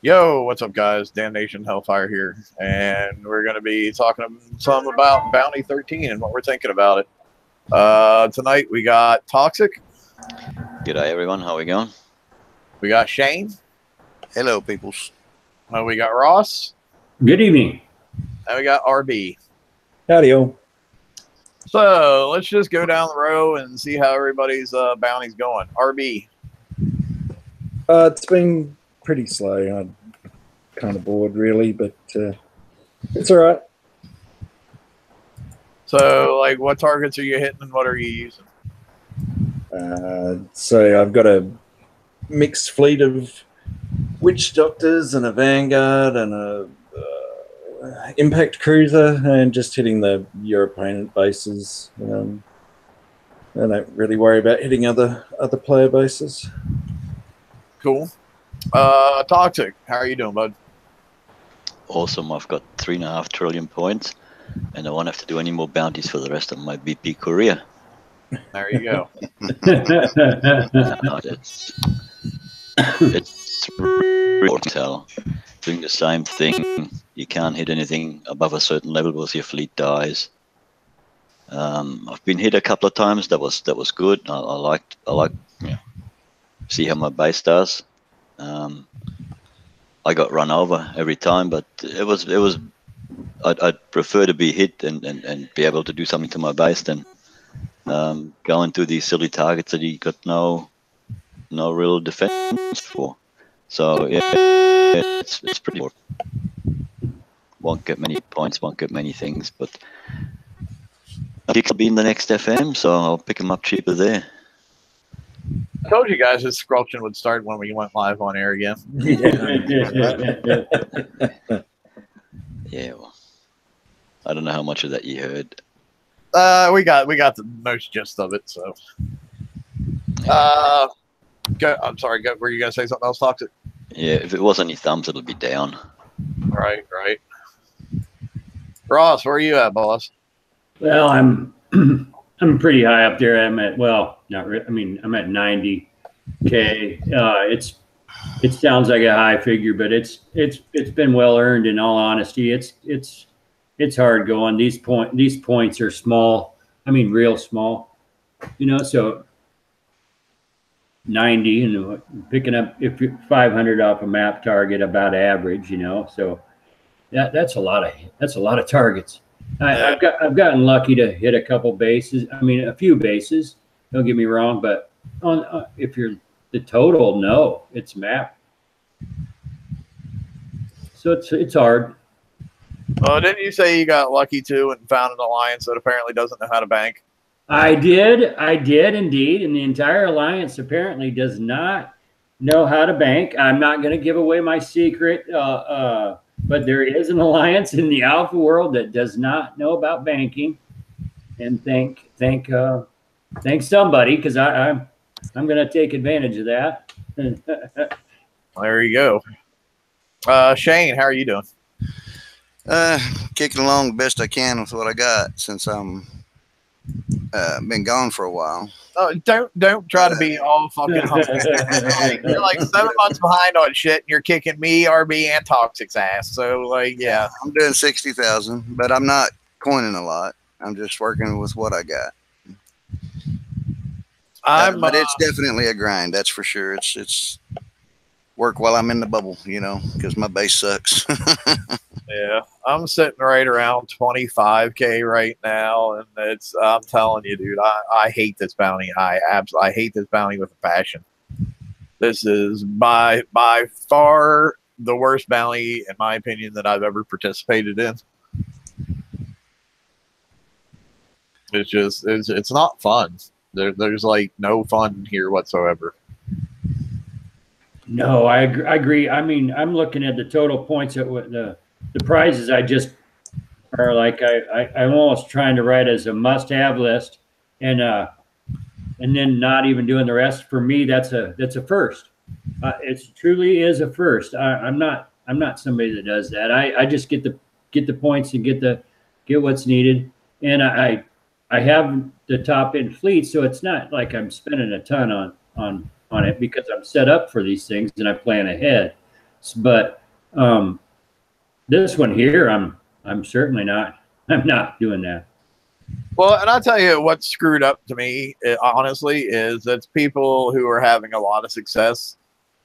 Yo, what's up, guys? Damnation-n-Hellfire here, and we're going to be talking some about Bounty 13 and what we're thinking about it. Tonight we got Toxic, G'day everyone, how are we going? we got Shane, Hello, peoples. we got Ross, Good evening. and we got RB. Howdy-o. So let's just go down the row and see how everybody's bounty's going. RB. It's been pretty slow. I'm kind of bored, really, but it's all right. So, like, what targets are you hitting and what are you using? So I've got a mixed fleet of witch doctors and a vanguard and a impact cruiser, and just hitting the European bases. I don't really worry about hitting other player bases. Cool. Toxic, how are you doing, bud? Awesome, I've got 3.5 trillion points and I won't have to do any more bounties for the rest of my BP career. There you go. It's really tell. Doing the same thing, you can't hit anything above a certain level because your fleet dies. I've been hit a couple of times. That was good. I like see how my base does. I got run over every time, but it was I'd prefer to be hit and be able to do something to my base than going to these silly targets that you got no real defense for. So yeah, it's pretty poor. Won't get many points, won't get many things, but I think I'll be in the next FM, so I'll pick them up cheaper there. I told you guys this squelching would start when we went live on air again. Yeah, well, I don't know how much of that you heard. We got the most gist of it. So, I'm sorry. Were you gonna say something else, Toxic? Yeah, if it was any thumbs, it'll be down. Right. Ross, where are you at, boss? Well, I'm pretty high up there. I'm at I'm at 90K. It sounds like a high figure, but it's been well earned. In all honesty, it's hard going. These points are small. I mean, real small. So 90 and picking up if you're 500 off a map target, about average. So that's a lot of targets. I've gotten lucky to hit a couple bases. I mean, a few bases. Don't get me wrong, but if you're the total, no, it's map. So it's hard. Didn't you say you got lucky too and found an alliance that apparently doesn't know how to bank? I did indeed, and the entire alliance apparently does not know how to bank. I'm not going to give away my secret, but there is an alliance in the alpha world that does not know about banking. And thank somebody, because I'm going to take advantage of that. There you go. Shane, how are you doing? Kicking along the best I can with what I got since I'm been gone for a while. Oh, don't try to be all fucking humble. You're like 7 months behind on shit, and you're kicking me, RB, and Toxic's ass. So, like, yeah. I'm doing 60,000, but I'm not coining a lot. I'm just working with what I got. But it's definitely a grind, that's for sure. It's work while I'm in the bubble, because my base sucks. Yeah, I'm sitting right around 25K right now, and I'm telling you, dude, I hate this bounty. I hate this bounty with a passion. This is by far the worst bounty, in my opinion, that I've ever participated in. It's not fun. There's like no fun here whatsoever. No, I agree. I mean, I'm looking at the total points at the prizes. I just are like I'm almost trying to write as a must-have list, and then not even doing the rest. For me, that's a first. It truly is a first. I'm not somebody that does that. I just get the points and get what's needed, and I have the top end fleet, so it's not like I'm spending a ton on it because I'm set up for these things and I plan ahead. But this one here, I'm certainly not. I'm not doing that. Well, and I'll tell you what's screwed up to me, honestly, is that people who are having a lot of success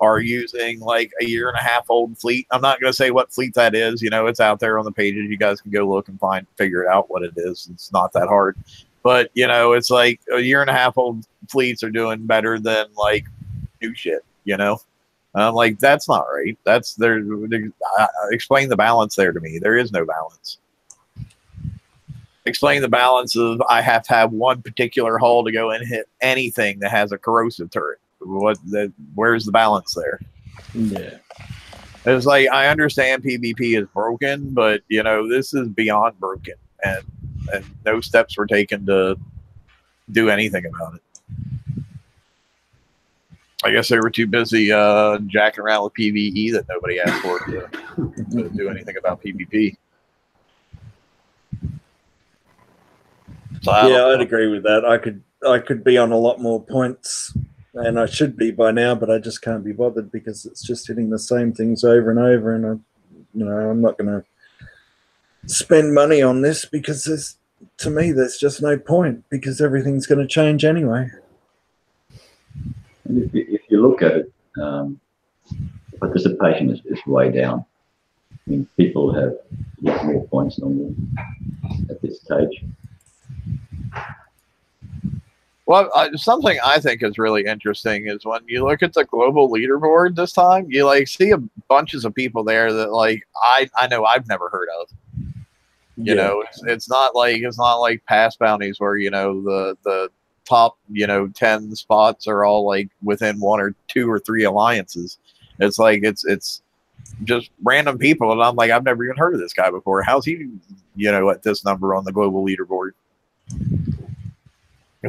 are using like a 1.5-year old fleet. I'm not going to say what fleet that is. You know, it's out there on the pages. You guys can go look and figure it out what it is. It's not that hard. But, you know, it's like a 1.5-year old fleets are doing better than like new shit, you know? I'm like, that's not right. That's explain the balance there to me. There is no balance. Explain the balance of I have to have one particular hull to go and hit anything that has a corrosive turret. Where's the balance there? Yeah. It's like, I understand PvP is broken, but you know, this is beyond broken, and no steps were taken to do anything about it. I guess they were too busy jacking around with PvE that nobody asked for to do anything about PvP. So I'd agree with that. I could be on a lot more points, and I should be by now, but I just can't be bothered because it's just hitting the same things over and over, and I'm not going to spend money on this because to me there's just no point because everything's going to change anyway. And if you look at it, participation is way down. I mean, people have a lot more points normally at this stage. Well, something I think is really interesting is when you look at the global leaderboard this time, you like see a bunches of people there that like I know I've never heard of. You know, it's not like past bounties where you know the top 10 spots are all like within 1 or 2 or 3 alliances. It's like it's just random people, and I'm like, I've never even heard of this guy before. How's he at this number on the global leaderboard?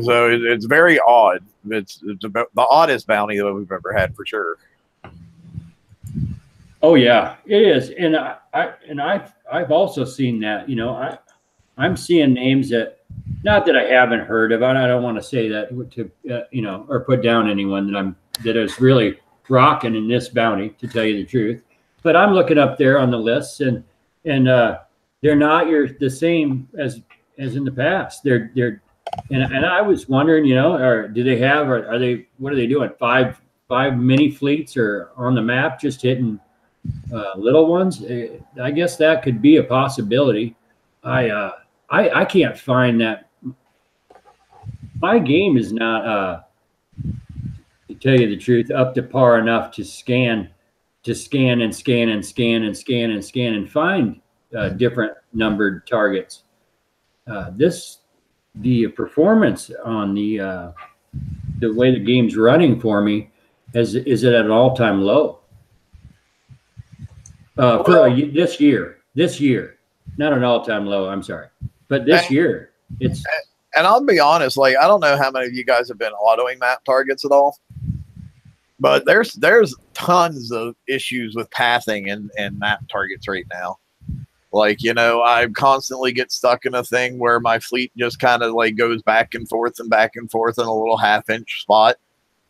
So it's very odd. It's about the oddest bounty that we've ever had for sure. Oh yeah, it is, and I've also seen that. I'm seeing names that not that I haven't heard of. And I don't want to say that to or put down anyone that is really rocking in this bounty, to tell you the truth. But I'm looking up there on the lists, and they're not the same as in the past. And I was wondering, or do they have, or are they, what are they doing? Five mini fleets or on the map, just hitting little ones? I guess that could be a possibility. I can't find that. My game is not, to tell you the truth, up to par enough to scan and find different numbered targets. The performance on the way the game's running for me is it at an all-time low for this year, not an all-time low. I'm sorry, but this year it's. And I'll be honest, like I don't know how many of you guys have been autoing map targets at all, but there's tons of issues with pathing and map targets right now. Like, I constantly get stuck in a thing where my fleet just kind of like goes back and forth in a little 1/2-inch spot.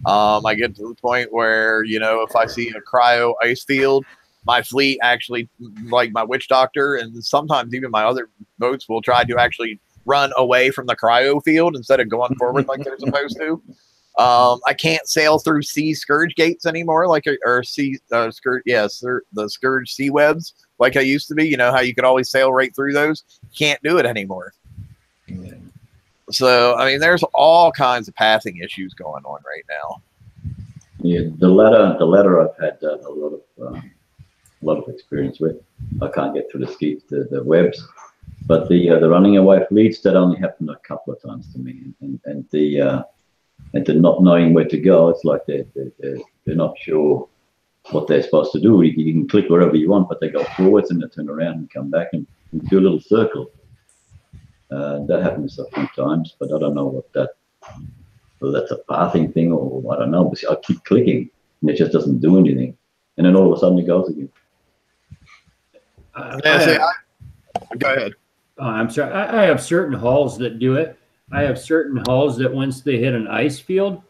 I get to the point where, if I see a cryo ice field, my fleet actually, like my witch doctor and sometimes even my other boats will try to actually run away from the cryo field instead of going forward like they're supposed to. I can't sail through sea scourge gates anymore, the scourge sea webs like I used to be. You know how you could always sail right through those? Can't do it anymore. Yeah. So I mean, there's all kinds of pathing issues going on right now. Yeah, the latter I've had a lot of experience with. I can't get through the webs, but the running away fleets, that only happened a couple of times to me, and the not knowing where to go. It's like they're not sure what they're supposed to do. You can click wherever you want, but they go forwards and they turn around and come back and do a little circle. That happens a few times, but I don't know whether that's a pathing thing or I don't know. But I keep clicking and it just doesn't do anything, and then all of a sudden it goes again. Go ahead. I'm sorry. I have certain hulls that do it. I have certain hulls that once they hit an ice field,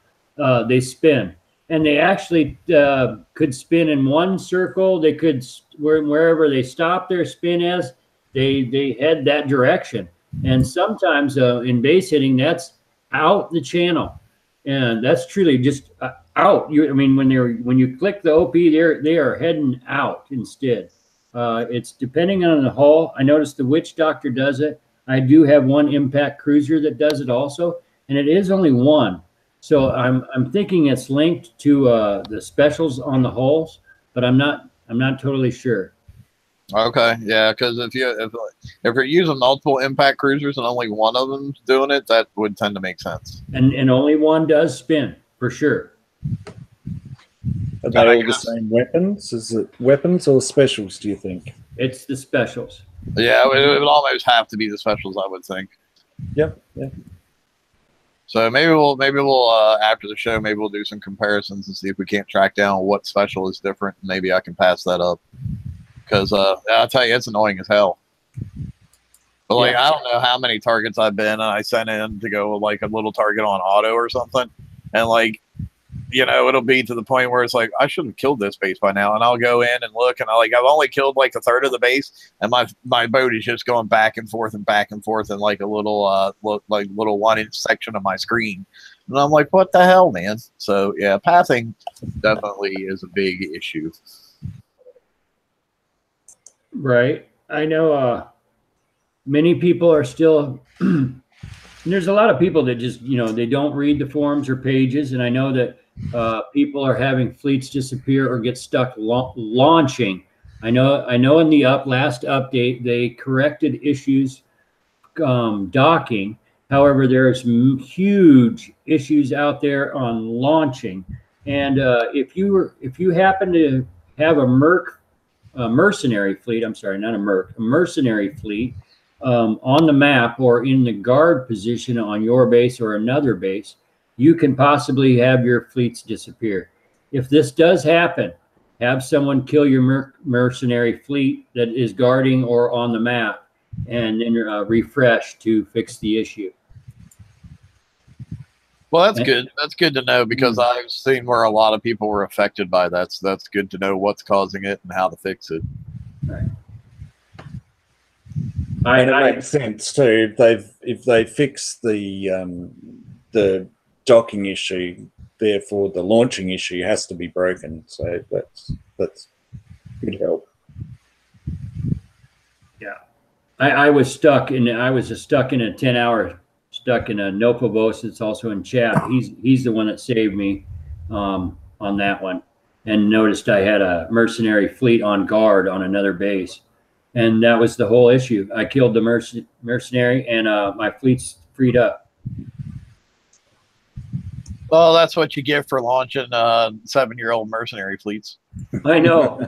they spin. and they actually could spin in one circle. They could, wherever they stop their spin as, they head that direction. And sometimes in base hitting, that's out the channel, and that's truly just out. I mean, when you click the OP, they are heading out instead. It's depending on the hull. I noticed the Witch Doctor does it. I do have one impact cruiser that does it also, and it is only one. So I'm thinking it's linked to the specials on the hulls, but I'm not totally sure. Okay, yeah, because if you're using multiple impact cruisers and only one of them's doing it, that would tend to make sense. And only one does spin for sure. Are they all the same weapons? Is it weapons or specials, do you think? It's the specials. Yeah, it would almost have to be the specials, I would think. Yep. Yeah. So maybe we'll after the show, maybe we'll do some comparisons and see if we can't track down what special is different. Maybe I can pass that up, because I'll tell you, it's annoying as hell. But like, I don't know how many targets I've been, and I sent in to go like a little target on auto or something, and like, you know, it'll be to the point where it's like, I should have killed this base by now. And I'll go in and look, and I've only killed like a third of the base, and my boat is just going back and forth in like a little little 1-inch section of my screen. And I'm like, what the hell, man? So yeah, pathing definitely is a big issue. Right. I know many people are still there's a lot of people that just, you know, they don't read the forums or pages, and I know that people are having fleets disappear or get stuck launching. I know in the last update they corrected issues docking. However, there's huge issues out there on launching, and if you happen to have a mercenary fleet, I'm sorry, not a mercenary fleet on the map or in the guard position on your base or another base, you can possibly have your fleets disappear. If this does happen, have someone kill your mercenary fleet that is guarding or on the map, and then refresh to fix the issue. Well, that's good. That's good to know, because I've seen where a lot of people were affected by that. So that's good to know what's causing it and how to fix it. Right. And it makes sense too. If they fix the docking issue, therefore the launching issue has to be broken. So that's good help. Yeah, I was stuck in a 10-hour stuck in a Nopobos. It's also in chat. He's the one that saved me on that one, and noticed I had a mercenary fleet on guard on another base. And that was the whole issue. I killed the mercenary, and my fleet's freed up. Well, that's what you get for launching 7-year-old mercenary fleets. I know.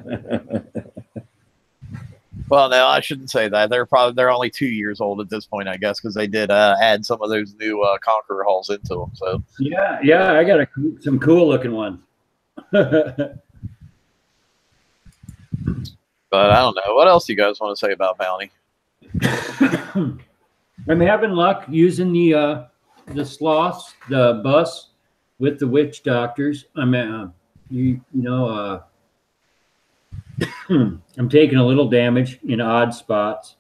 Well, no, I shouldn't say that. They're only 2 years old at this point, I guess, because they did add some of those new Conqueror hulls into them. So yeah, I got some cool looking ones. But I don't know. What else do you guys want to say about Bounty? I'm having luck using the sloths, the bus with the witch doctors. I'm I'm taking a little damage in odd spots,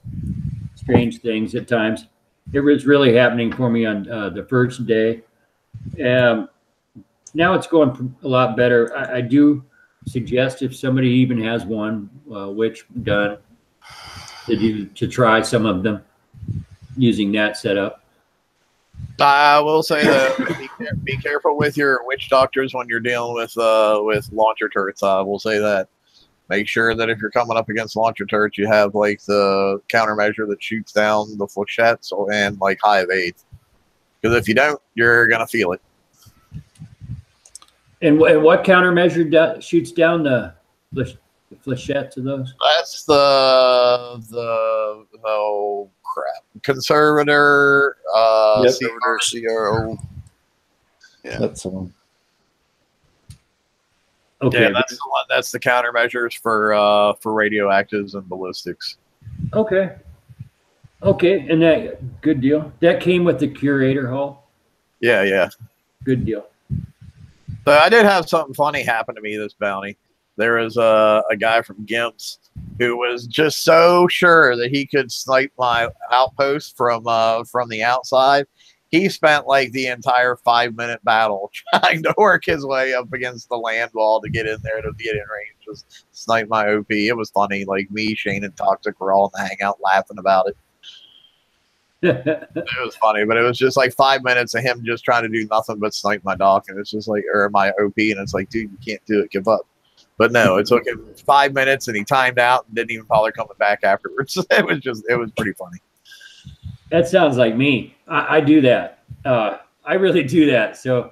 strange things at times. It was really happening for me on the first day. Now it's going a lot better. I do suggest, if somebody even has one witch done, to try some of them using that setup. I will say that be careful with your witch doctors when you're dealing with launcher turrets. I will say that. Make sure that if you're coming up against launcher turrets, you have like the countermeasure that shoots down the flechettes and like high evade. Because if you don't, you're gonna feel it. And what countermeasure shoots down the flechettes of those? That's the oh crap, conservator. Yep. CRO. Yeah, that's the one. Okay, yeah, that's the one. That's the countermeasures for radioactives and ballistics. Okay, and that good deal. That came with the curator hull. Yeah. Good deal. So I did have something funny happen to me this bounty. There was a guy from Gimps who was just so sure that he could snipe my outpost from the outside. He spent like the entire 5-minute battle trying to work his way up against the land wall to get in there to get in range, just snipe my OP. It was funny. Like me, Shane, and Toxic were all in the hangout laughing about it. It was funny, but it was just like 5 minutes of him just trying to do nothing but snipe my dock, and it's just like, or my OP, and it's like, dude, you can't do it, give up. But no, it took him 5 minutes, and he timed out and didn't even bother coming back afterwards. It was pretty funny. That sounds like me. I do that. I really do that. So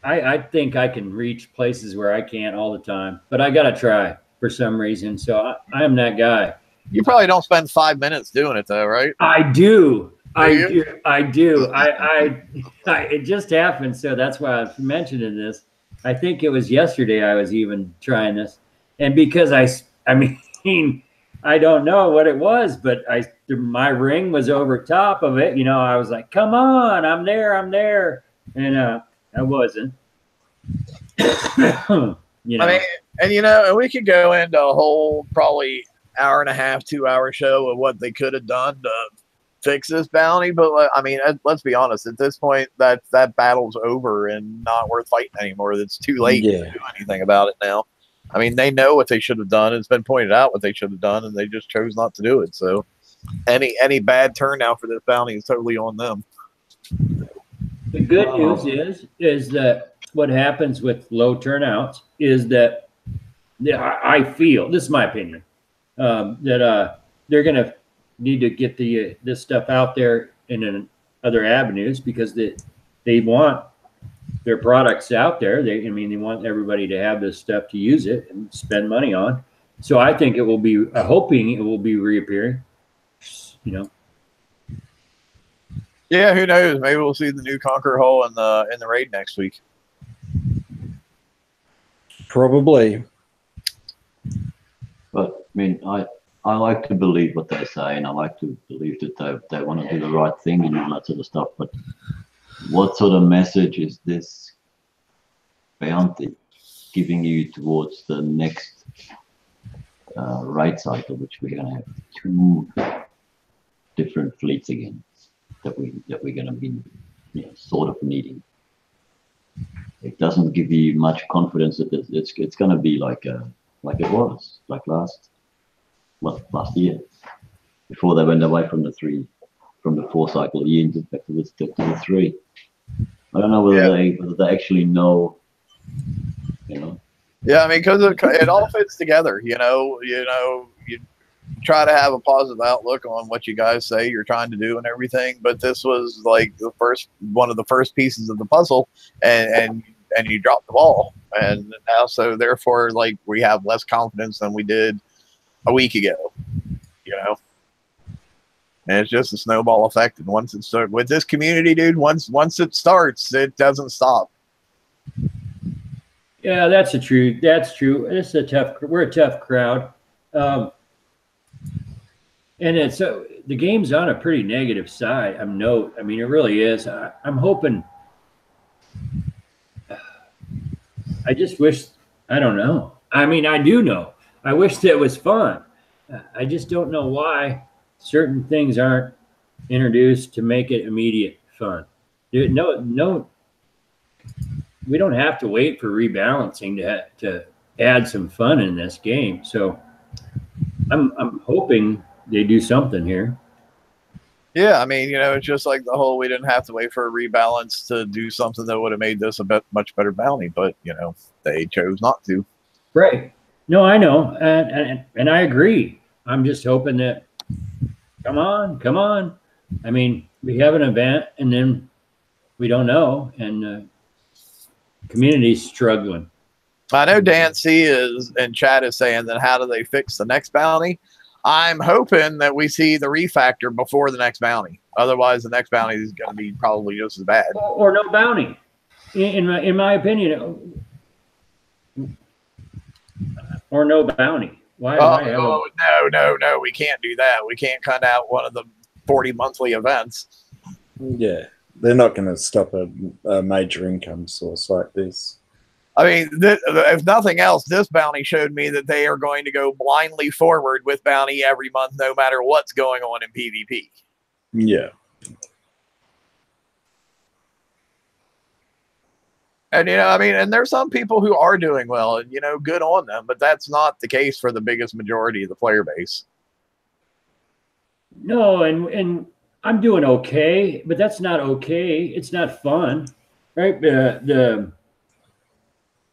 I think I can reach places where I can't all the time, but I gotta try for some reason. So I am that guy. You probably don't spend 5 minutes doing it though, right? I do. I do. It just happened. So that's why I was mentioning this. I think it was yesterday I was even trying this. And because I mean, I don't know what it was, but my ring was over top of it. You know, I was like, come on, I'm there. And I wasn't. You know. I mean, and we could go into a whole probably hour and a half, 2 hour show of what they could have done to fix this bounty. But I mean, let's be honest, at this point that battle's over and not worth fighting anymore. It's too late to do anything about it now. I mean, they know what they should have done. It's been pointed out what they should have done, and they just chose not to do it. So any bad turnout for this bounty is totally on them. The good news is that what happens with low turnouts is that I feel, this is my opinion, that they're going to need to get this stuff out there in other avenues because they want their products out there. They want everybody to have this stuff to use it and spend money on. So I think it will be, hoping it will be reappearing, you know. Yeah, who knows? Maybe we'll see the new Conquer Hull in the raid next week. Probably. But I mean, I like to believe what they say, and I like to believe that they want to do the right thing and all that sort of stuff. But what sort of message is this bounty giving you towards the next raid cycle, which we're going to have 2 different fleets again that we're going to be sort of needing? It doesn't give you much confidence that it's going to be like it was last year, before they went away from the 4 cycle year into back to the 3. I don't know whether they actually know, you know. Yeah, I mean, because it all fits together. You try to have a positive outlook on what you guys say you're trying to do and everything, but this was like one of the first pieces of the puzzle, and you dropped the ball, and now so therefore like we have less confidence than we did a week ago, and it's just a snowball effect. And once it starts with this community, dude, once it starts, it doesn't stop. Yeah, that's true. We're a tough crowd. And it's the game's on a pretty negative side. I mean, it really is. I'm hoping. I just wish. I don't know. I mean, I do know. I wish that it was fun. I just don't know why certain things aren't introduced to make it immediate fun. No. We don't have to wait for rebalancing to add some fun in this game. So I'm hoping they do something here. Yeah, I mean, it's just like the whole we didn't have to wait for a rebalance to do something that would have made this a much better bounty, but they chose not to. Right. No, I know, and I agree. I'm just hoping that come on. I mean, we have an event and then we don't know, and community's struggling. I know Dan C is in chat is saying that how do they fix the next bounty? I'm hoping that we see the refactor before the next bounty. Otherwise, the next bounty is going to be probably just as bad. Or no bounty, in my opinion. Or no bounty. Why? No, we can't do that. We can't cut out one of the 40 monthly events. Yeah, they're not going to stop a major income source like this. I mean, if nothing else, this bounty showed me that they are going to go blindly forward with bounty every month, no matter what's going on in PvP. Yeah. And, you know, I mean, and there's some people who are doing well and, you know, good on them, but that's not the case for the biggest majority of the player base. No, and I'm doing okay, but that's not okay. It's not fun, right?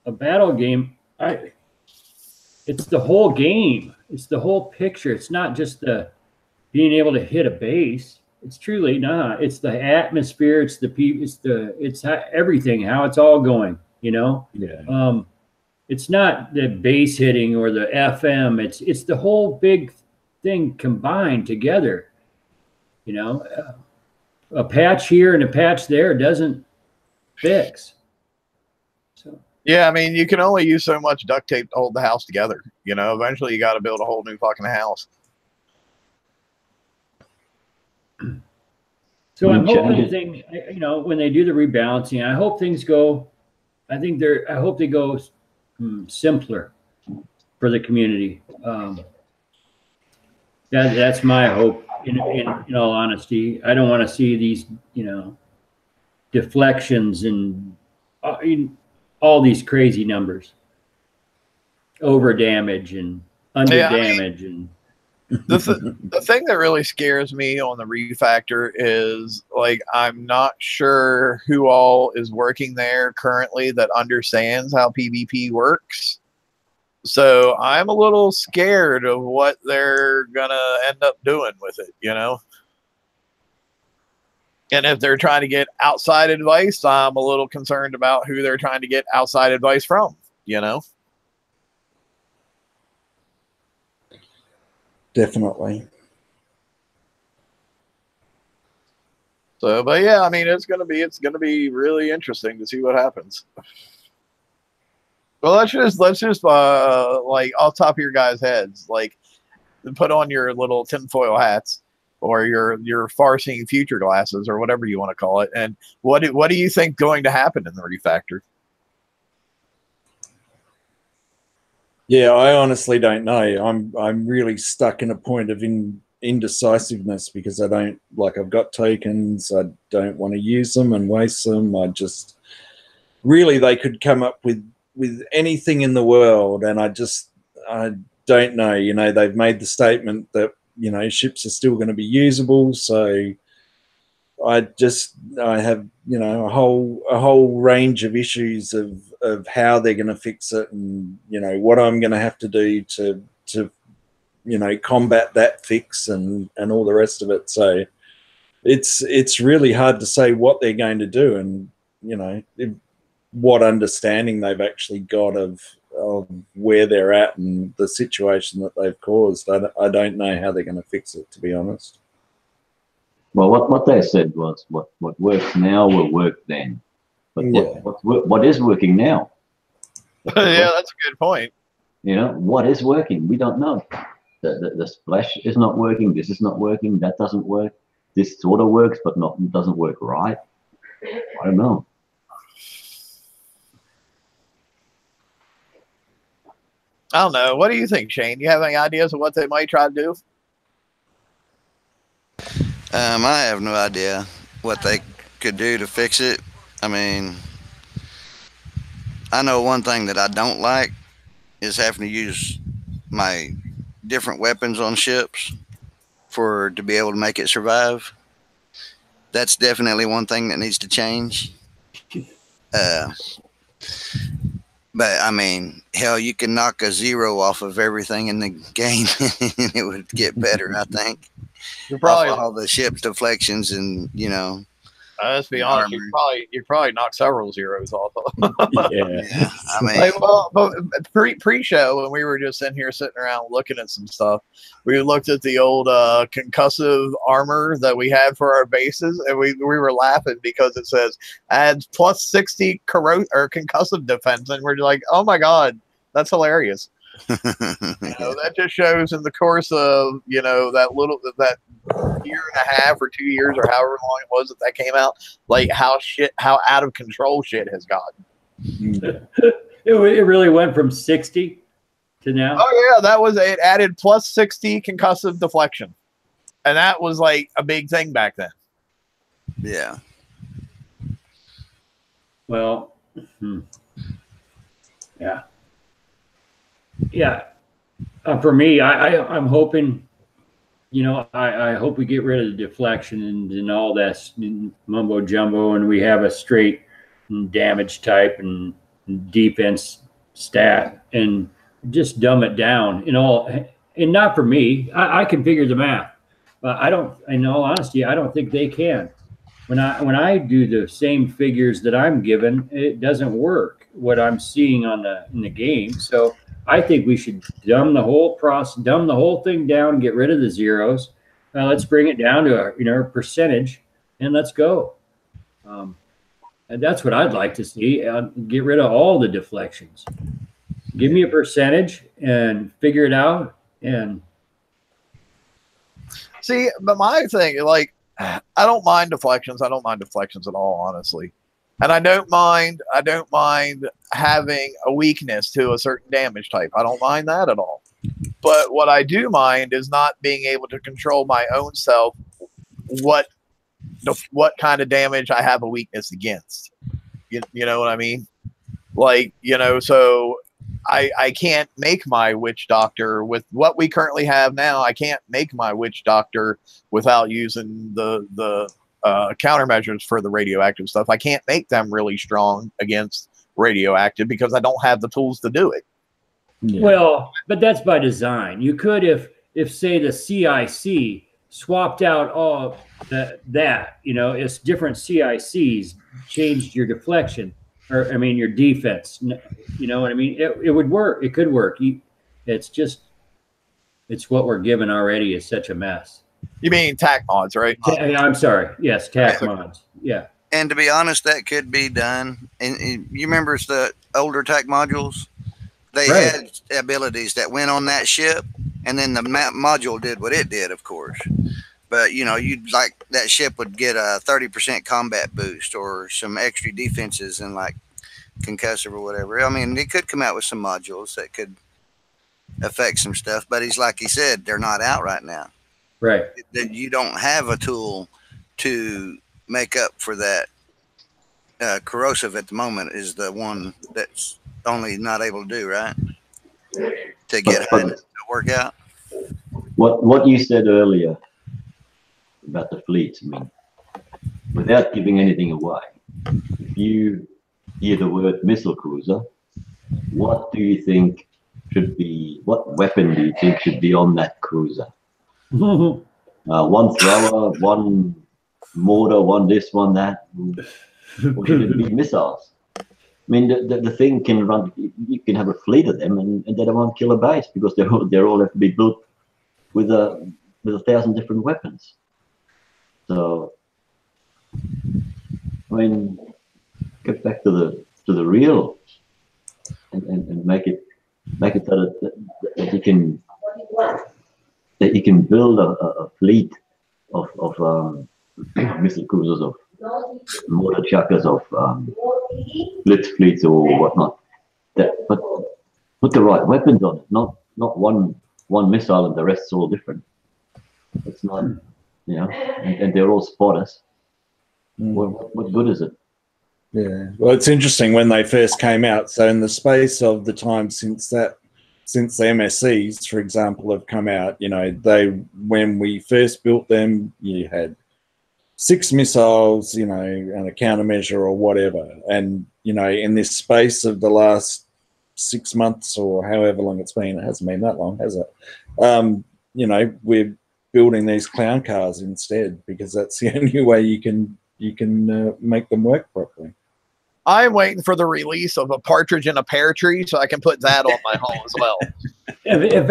A battle game, it's the whole game. It's the whole picture. It's not just the being able to hit a base. It's truly not. It's the atmosphere. It's the people. It's everything. How it's all going. You know. Yeah. It's not the base hitting or the FM. It's the whole big thing combined together. You know, a patch here and a patch there doesn't fix. So. Yeah, I mean, you can only use so much duct tape to hold the house together. You know, eventually you got to build a whole new fucking house. So I'm hoping you know, when they do the rebalancing, I hope things go. I hope they go simpler for the community. That's my hope. In all honesty, I don't want to see these, you know, deflections and all these crazy numbers, over damage and under damage. And the thing that really scares me on the refactor is, like, I'm not sure who all is working there currently that understands how PvP works. So I'm a little scared of what they're gonna end up doing with it, you know. And if they're trying to get outside advice, I'm a little concerned about who they're trying to get outside advice from, you know. Definitely. So, but yeah, I mean, it's gonna be really interesting to see what happens. Well, let's just like off top of your guys' heads, like, put on your little tinfoil hats or your far-seeing future glasses or whatever you want to call it, and what do you think going to happen in the refactor? Yeah, I honestly don't know. I'm really stuck in a point of indecisiveness because I don't, like, I've got tokens. I don't want to use them and waste them. I just really, they could come up with anything in the world, and I don't know. You know, they've made the statement that, you know, ships are still going to be usable, so I have, you know, a whole range of issues of how they're going to fix it, and, you know, what I'm going to have to do to you know, combat that fix and all the rest of it. So it's really hard to say what they're going to do, and, you know, what understanding they've actually got of where they're at and the situation that they've caused. I don't know how they're going to fix it, to be honest. Well, what they said was what works now will work then. But what is working now? Yeah, that's a good point. You know, what is working? We don't know. The splash is not working. This is not working. That doesn't work. This sort of works, but doesn't work right. I don't know. I don't know. What do you think, Shane? You have any ideas of what they might try to do? I have no idea what they could do to fix it. I mean, I know one thing that I don't like is having to use my different weapons on ships to be able to make it survive. That's definitely one thing that needs to change. But I mean, hell, you can knock a 0 off of everything in the game and it would get better, I think. You're probably all the ship's deflections and, you know. Let's be honest, you probably knock several 0s off. Yeah. I mean, like, well, but pre-show, when we were just sitting around looking at some stuff, we looked at the old concussive armor that we had for our bases, and we were laughing because it says adds plus 60 concussive defense, and we're like, oh my god, that's hilarious. You know, that just shows in the course of, you know, that year and a half or 2 years or however long it was that came out, like how out of control shit has gotten. it really went from 60 to now. Oh yeah, that was it. Added plus 60 concussive deflection, and that was like a big thing back then. Yeah. Well, yeah. For me, I'm hoping, you know, I hope we get rid of the deflection and all that mumbo jumbo, and we have a straight damage type and defense stat, and just dumb it down. You know, and not for me. I can figure the math, but I don't. In all honesty, I don't think they can. When I do the same figures that I'm given, it doesn't work. What I'm seeing in the game, so I think we should dumb the whole thing down, get rid of the zeros. Let's bring it down to a percentage, and let's go. And that's what I'd like to see. Get rid of all the deflections. Give me a percentage and figure it out. And see, but my thing, like, I don't mind deflections. I don't mind deflections at all, honestly. And I don't mind having a weakness to a certain damage type. I don't mind that at all. But what I do mind is not being able to control my own self what kind of damage I have a weakness against. You know what I mean? Like, so I can't make my witch doctor with what we currently have now. I can't make my witch doctor without using the countermeasures for the radioactive stuff. I can't make them really strong against radioactive because I don't have the tools to do it. Yeah. Well, but that's by design. You could, if say the CIC swapped out all that, it's different CICs, changed your deflection, or your defense. You know what I mean? It would work. It could work. It's what we're given already is such a mess. You mean TAC mods, right? I'm sorry. Yes, TAC mods. Yeah. And to be honest, that could be done. And you remember the older TAC modules? They had abilities that went on that ship, and then the module did what it did, of course. But, you'd like that ship would get a 30% combat boost or some extra defenses and like concussive or whatever. I mean, they could come out with some modules that could affect some stuff, but like he said, they're not out right now. Right. You don't have a tool to make up for that. Corrosive at the moment is the one that's only not able to do, right? To get to work out. What you said earlier about the fleet, I mean, without giving anything away, if you hear the word missile cruiser, what do you think should be, what weapon do you think should be on that cruiser? One thrower, one mortar, one this, one that, or should it be missiles? I mean, the thing can run, you can have a fleet of them and they won't kill a base because they all have to be built with 1,000 different weapons. So, I mean, get back to the real and make it so that you can build a fleet of missile cruisers, of mortar chuckers, of blitz fleets or whatnot. But put the right weapons on it, not one missile and the rest's all different. It's not, and they're all spotters. What good is it? Yeah, well, it's interesting when they first came out. So in the space of the time since the MSCs, for example, have come out, when we first built them, you had 6 missiles, and a countermeasure or whatever. And, in this space of the last 6 months or however long it's been, it hasn't been that long, has it? We're building these clown cars instead because that's the only way you can make them work properly. I'm waiting for the release of a partridge in a pear tree so I can put that on my hull as well. If it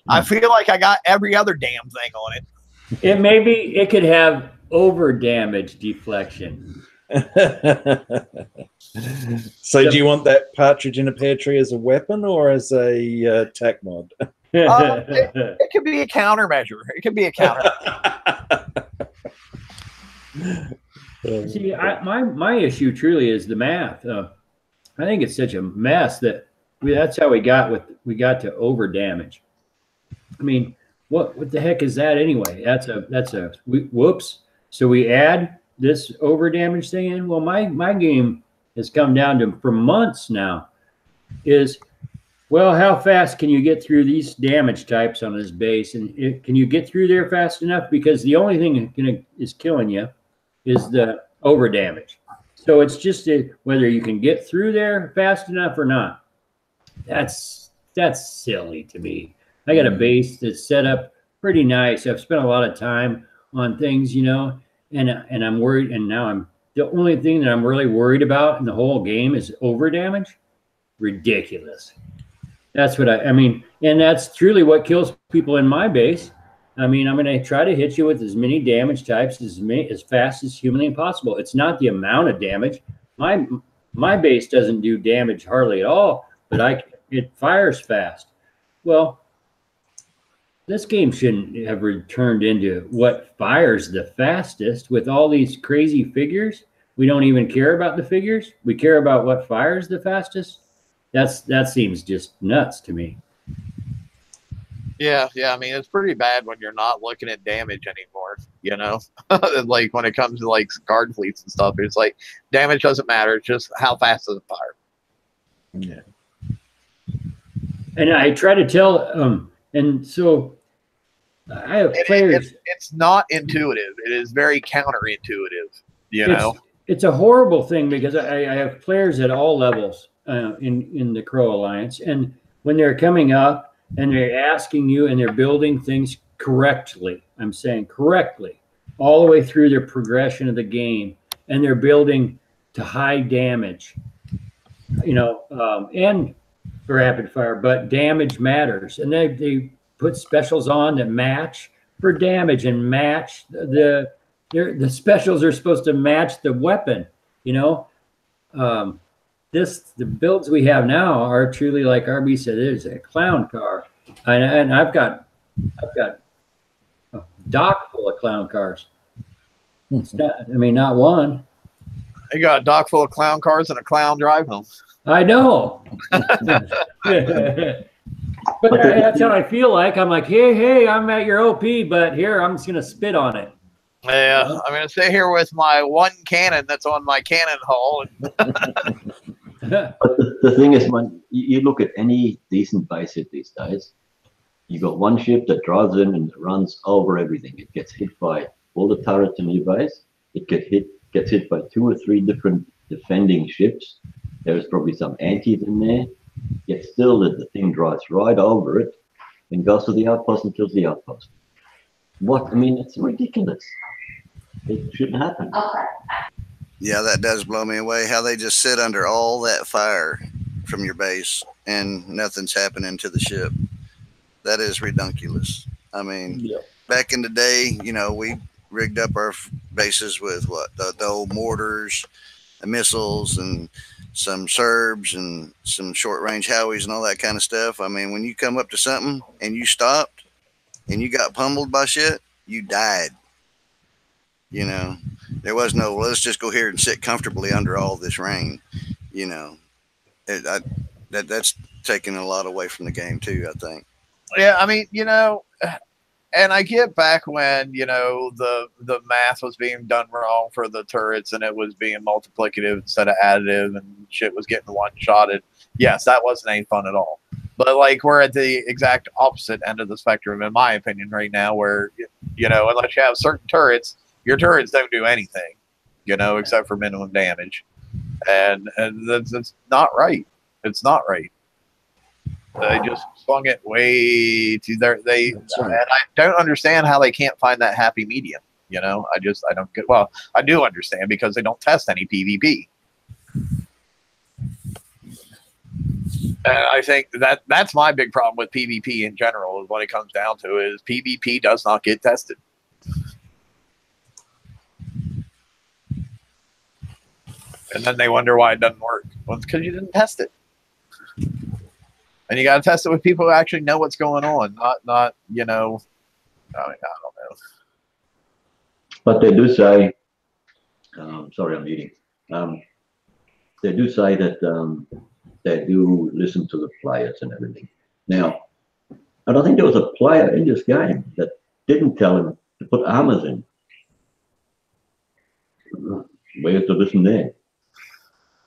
I feel like I got every other damn thing on it. It could have over damage deflection. So do you want that partridge in a pear tree as a weapon or as a TAC mod? It could be a countermeasure. It could be a counter. See, my issue truly is the math. I think it's such a mess that that's how we got to over damage. I mean, what the heck is that anyway? That's a whoops. So we add this over damage thing in. Well, my game has come down to for months now is, well, how fast can you get through these damage types on this base, and can you get through there fast enough? Because the only thing that is killing you is the over damage. So it's just whether you can get through there fast enough or not. That's silly to me. I got a base that's set up pretty nice. I've spent a lot of time on things, you know, and I'm worried. And now the only thing that I'm really worried about in the whole game is over damage. Ridiculous. That's what I mean, and that's truly what kills people in my base. I mean, I'm going to try to hit you with as many damage types as fast as humanly possible. It's not the amount of damage. My base doesn't do damage hardly at all, but it fires fast. Well, this game shouldn't have turned into what fires the fastest with all these crazy figures. We don't even care about the figures. We care about what fires the fastest. That seems just nuts to me. Yeah. I mean, it's pretty bad when you're not looking at damage anymore, you know? Like when it comes to like guard fleets and stuff, it's like damage doesn't matter. It's just how fast does it fire? Yeah. And I try to tell, and so I have players. It's not intuitive. It is very counterintuitive, you know? It's a horrible thing because I have players at all levels in the Crow Alliance. And when they're coming up and they're asking you and they're building things correctly, I'm saying correctly, all the way through their progression of the game, and they're building to high damage, you know, and rapid fire, but damage matters. And they put specials on that match for damage and match the specials are supposed to match the weapon, you know. The builds we have now are truly, like RB said, it is a clown car, and I've got a dock full of clown cars. It's not one. You got a dock full of clown cars and a clown drive home. I know. But that's how I feel like. I'm like, hey, I'm at your OP, but here, I'm just going to spit on it. Yeah, I'm going to sit here with my one cannon that's on my cannon hull. But the thing is, when you look at any decent base hit these days, you got one ship that drives in and runs over everything. It gets hit by all the turrets in your base. It gets hit by 2 or 3 different defending ships. There's probably some antis in there. Yet still, the thing drives right over it and goes to the outpost and kills the outpost. What? I mean, it's ridiculous. It shouldn't happen. Yeah, that does blow me away. How they just sit under all that fire from your base and nothing's happening to the ship. That is redunculous. I mean, back in the day, you know, we rigged up our bases with the old mortars and missiles and some Serbs and some short-range Howies and all that kind of stuff. I mean, when you come up to something and you stopped and you got pummeled by shit, you died. You know, there was no, let's just go here and sit comfortably under all this rain. You know, that's taking a lot away from the game too, I think. Yeah, I mean, you know, and I get back when, you know, the math was being done wrong for the turrets and it was being multiplicative instead of additive and shit was getting one-shotted. Yes, that wasn't any fun at all. But, like, we're at the exact opposite end of the spectrum, in my opinion, right now, where, you know, unless you have certain turrets, your turrets don't do anything, you know, except for minimum damage. And that's not right. It's not right. They just swung it way too there. And I don't understand how they can't find that happy medium. You know, I don't get. Well, I do understand because they don't test any PvP. And I think that's my big problem with PvP in general. Is what it comes down to is PvP does not get tested. And then they wonder why it doesn't work. Well, it's because you didn't test it. And you got to test it with people who actually know what's going on, not you know, I don't know. But they do say, sorry, I'm eating. they do say that they do listen to the players and everything. Now, I don't think there was a player in this game that didn't tell him to put armors in. We have to listen there.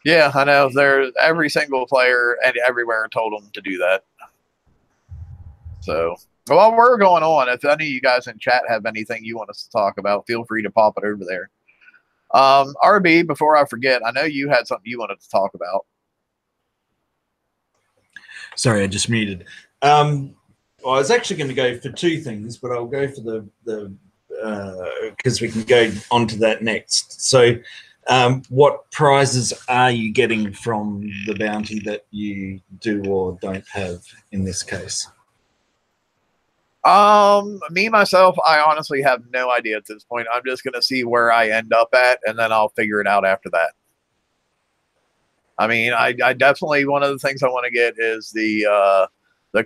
Yeah, I know. There's every single player and everywhere told them to do that. So while we're going on, if any of you guys in chat have anything you want us to talk about, feel free to pop it over there. RB, before I forget, I know you had something you wanted to talk about. Sorry, I just muted. Well, I was actually going to go for two things, but I'll go for the because we can go on to that next. So what prizes are you getting from the bounty that you do or don't have in this case? Me, myself, I honestly have no idea at this point. I'm just going to see where I end up at, and then I'll figure it out after that. I mean, I definitely, one of the things I want to get is the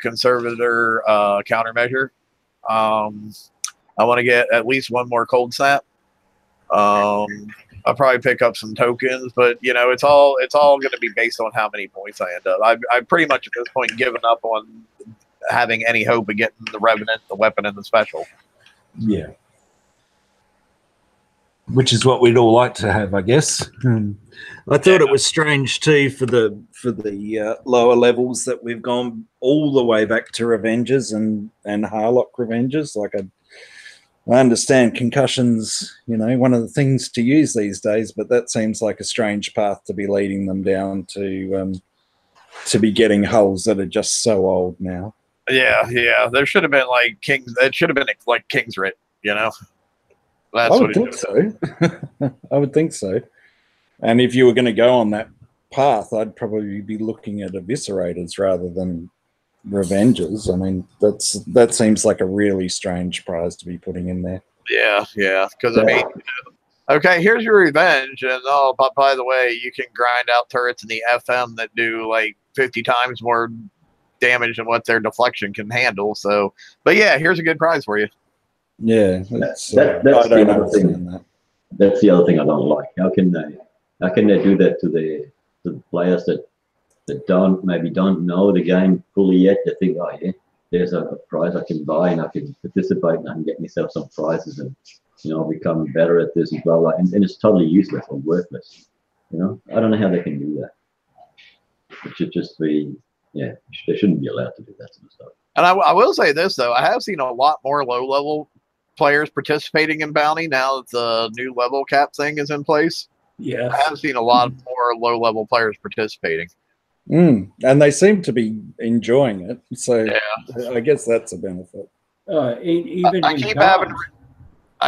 conservator countermeasure. I want to get at least one more cold snap. I'll probably pick up some tokens, but you know, it's all going to be based on how many points I end up. I've pretty much at this point given up on having any hope of getting the Revenant, the weapon, and the special. Yeah. Which is what we'd all like to have, I guess. I thought it was strange too for the lower levels that we've gone all the way back to Revengers and Harlock Revengers. Like I understand concussions, you know, one of the things to use these days, but that seems like a strange path to be leading them down to be getting hulls that are just so old now. Yeah. There should have been like Kings. It should have been like King's Writ, you know. That's I would think so. I would think so. And if you were going to go on that path, I'd probably be looking at Eviscerators rather than Revengers. I mean, that seems like a really strange prize to be putting in there. Yeah. Because I mean, okay, here's your revenge, and but by the way, you can grind out turrets in the FM that do like 50 times more damage than what their deflection can handle. So, but yeah, here's a good prize for you. Yeah, that's the other thing. That's the other thing I don't like. How can they do that to the players that maybe don't know the game fully yet? They think, oh yeah, there's a prize I can buy and I can participate and I can get myself some prizes and, you know, become better at this and blah blah. And it's totally useless or worthless. You know, I don't know how they can do that. It should just be, yeah, they shouldn't be allowed to do that sort of stuff. And I will say this though, I have seen a lot more low level players participating in bounty now that the new level cap thing is in place. Yeah, I have seen a lot more low level players participating. And they seem to be enjoying it. So yeah. I guess that's a benefit. Even I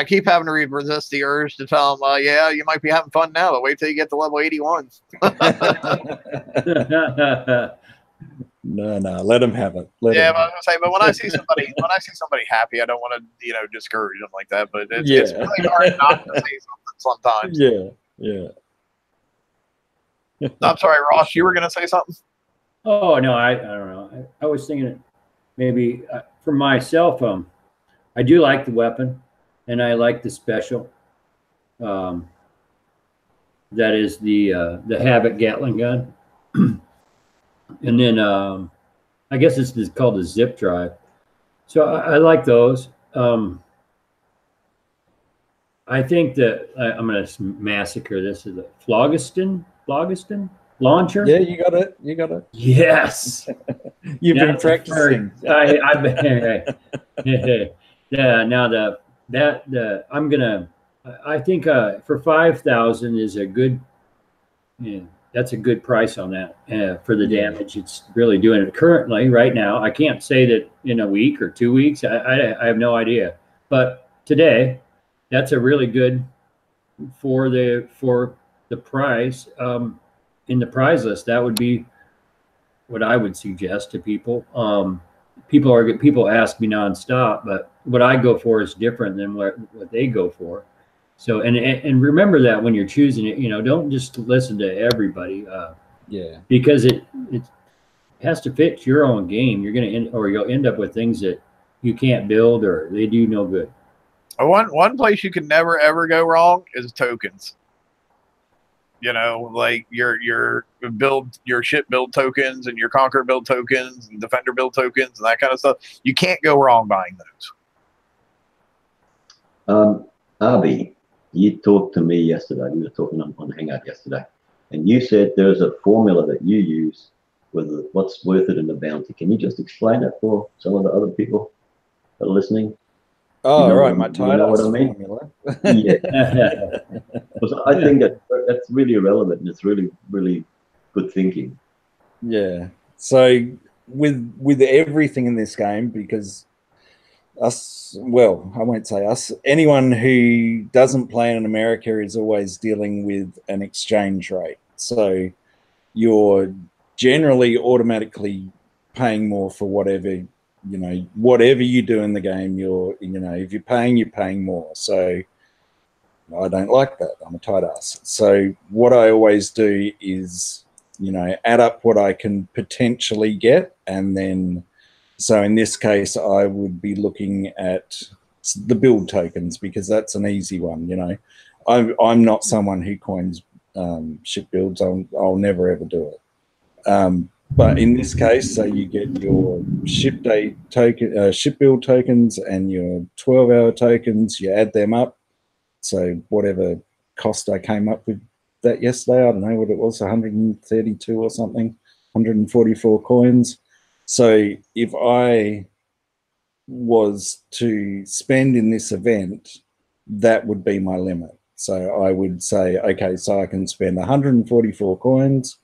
keep having to resist the urge to tell them, yeah, you might be having fun now, but wait till you get to level 81. No, let them have it. But I was gonna say, but when I see somebody happy, I don't want to, you know, discourage them like that. But it's really hard not to say something sometimes. Yeah. I'm sorry, Ross. You were gonna say something? Oh no, I don't know. I was thinking maybe for myself, I do like the weapon, and I like the special. That is the Havoc Gatling gun. And then I guess it's called the zip drive. So I like those. I think that I'm going to massacre this. Is a Phlogiston launcher? Yeah, you got it. Yes. You've been practicing. I've been. Yeah. Now I think for 5,000 is a good. Yeah, that's a good price on that for the damage. It's really doing it currently right now. I can't say that in a week or 2 weeks. I have no idea. But today, that's a really good for the price in the prize list. That would be what I would suggest to people. People ask me nonstop, but what I go for is different than what they go for. So and remember that when you're choosing it, you know, don't just listen to everybody. Because it has to fit your own game. You'll end up with things that you can't build or they do no good. One place you can never ever go wrong is tokens. You know, like your ship build tokens and your conquer build tokens and defender build tokens and that kind of stuff. You can't go wrong buying those. Avi, you talked to me yesterday. We were talking on Hangout yesterday, and you said there's a formula that you use with what's worth it in the bounty. Can you just explain it for some of the other people that are listening? Oh, right, my you know what I mean? formula. Yeah. Because I think that's really relevant, and it's really, really good thinking. Yeah. So with everything in this game, because I won't say us, anyone who doesn't play in America is always dealing with an exchange rate. So you're generally automatically paying more for whatever you do in the game. If you're paying more. So I don't like that. I'm a tight ass. So what I always do is, add up what I can potentially get. And then, so in this case, I would be looking at the build tokens, because that's an easy one. I'm not someone who coins ship builds. I'll never ever do it. But in this case, so you get your ship day token, ship build tokens, and your 12-hour tokens. You add them up. So whatever cost I came up with that yesterday, I don't know what it was, 132 or something, 144 coins. So if I was to spend in this event, that would be my limit. So I would say, okay, so I can spend 144 coins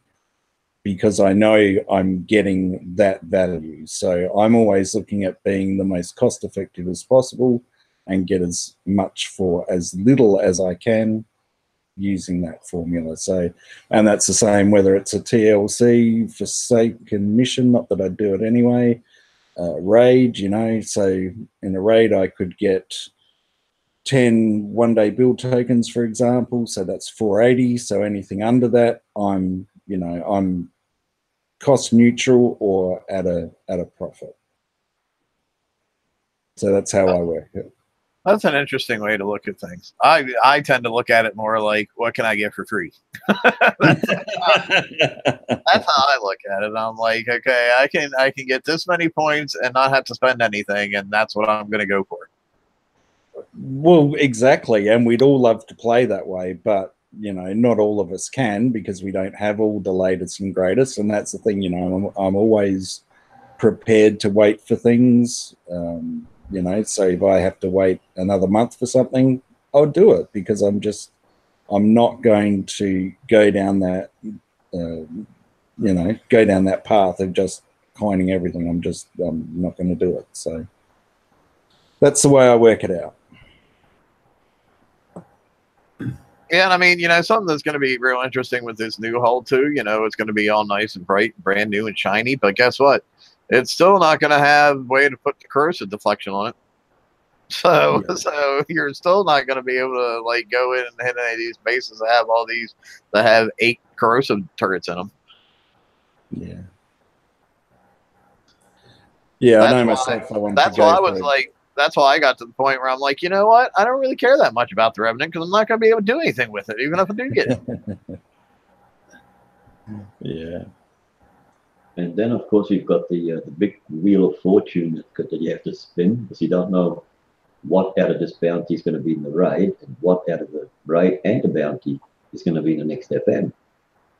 because I know I'm getting that value. So I'm always looking at being the most cost effective as possible and get as much for as little as I can using that formula. So, and that's the same whether it's a TLC, Forsaken mission, not that I'd do it anyway, raid, so in a raid I could get 10 one-day build tokens, for example, so that's 480. So anything under that, I'm cost neutral or at a profit. So that's how I work it. That's an interesting way to look at things. I tend to look at it more like, what can I get for free? That's how I look at it. I'm like, okay, I can get this many points and not have to spend anything, and that's what I'm going to go for. Well, exactly, and we'd all love to play that way, but not all of us can, because we don't have all the latest and greatest, and that's the thing. I'm always prepared to wait for things. So if I have to wait another month for something, I'll do it, because I'm not going to go down that, path of just coining everything. I'm not going to do it. So that's the way I work it out. Yeah, and I mean, something that's going to be real interesting with this new hull too. It's going to be all nice and bright, brand new and shiny. But guess what? It's still not going to have a way to put the corrosive deflection on it. So you're still not going to be able to go in and hit any of these bases that have 8 corrosive turrets in them. Yeah. Yeah, I know myself. That's why I got to the point where I'm like, you know what? I don't really care that much about the Revenant, because I'm not going to be able to do anything with it, even if I do get it. Yeah. And then, of course, you've got the big wheel of fortune that you have to spin, because you don't know what out of this bounty is going to be in the raid, and what out of the raid and the bounty is going to be in the next FM.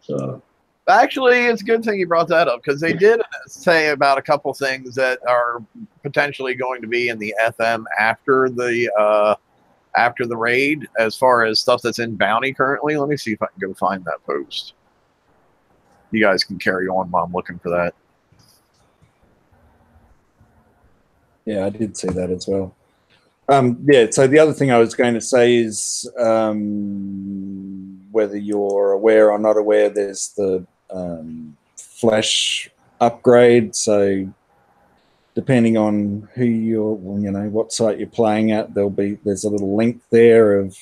So actually, it's a good thing you brought that up, because they did say about a couple things that are potentially going to be in the FM after the raid, as far as stuff that's in bounty currently. Let me see if I can go find that post. You guys can carry on while I'm looking for that. Yeah, I did see that as well. Yeah, so the other thing I was going to say is, whether you're aware or not aware, there's the flash upgrade. So depending on what site you're playing at, there's a little link there of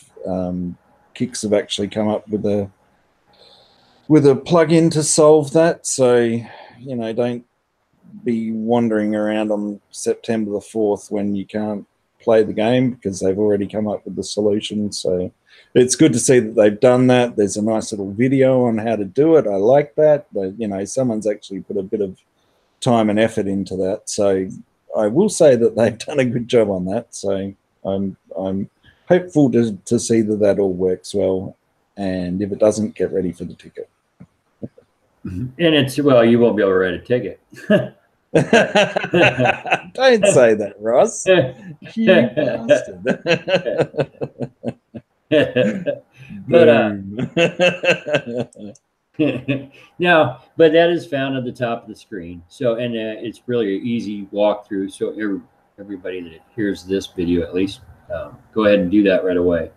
Kicks have actually come up with a plug-in to solve that. So don't be wandering around on September the 4th when you can't play the game because they've already come up with the solution. So it's good to see that they've done that. There's a nice little video on how to do it. I like that. But, you know, someone's actually put a bit of time and effort into that. So I will say that they've done a good job on that. So I'm hopeful to see that all works well. And if it doesn't, get ready for the ticket. And it's, well, you won't be able to write a ticket. Don't say that, Ross. You bastard. But now, but that is found at the top of the screen. So, and it's really an easy walkthrough. So everybody that hears this video, at least, go ahead and do that right away.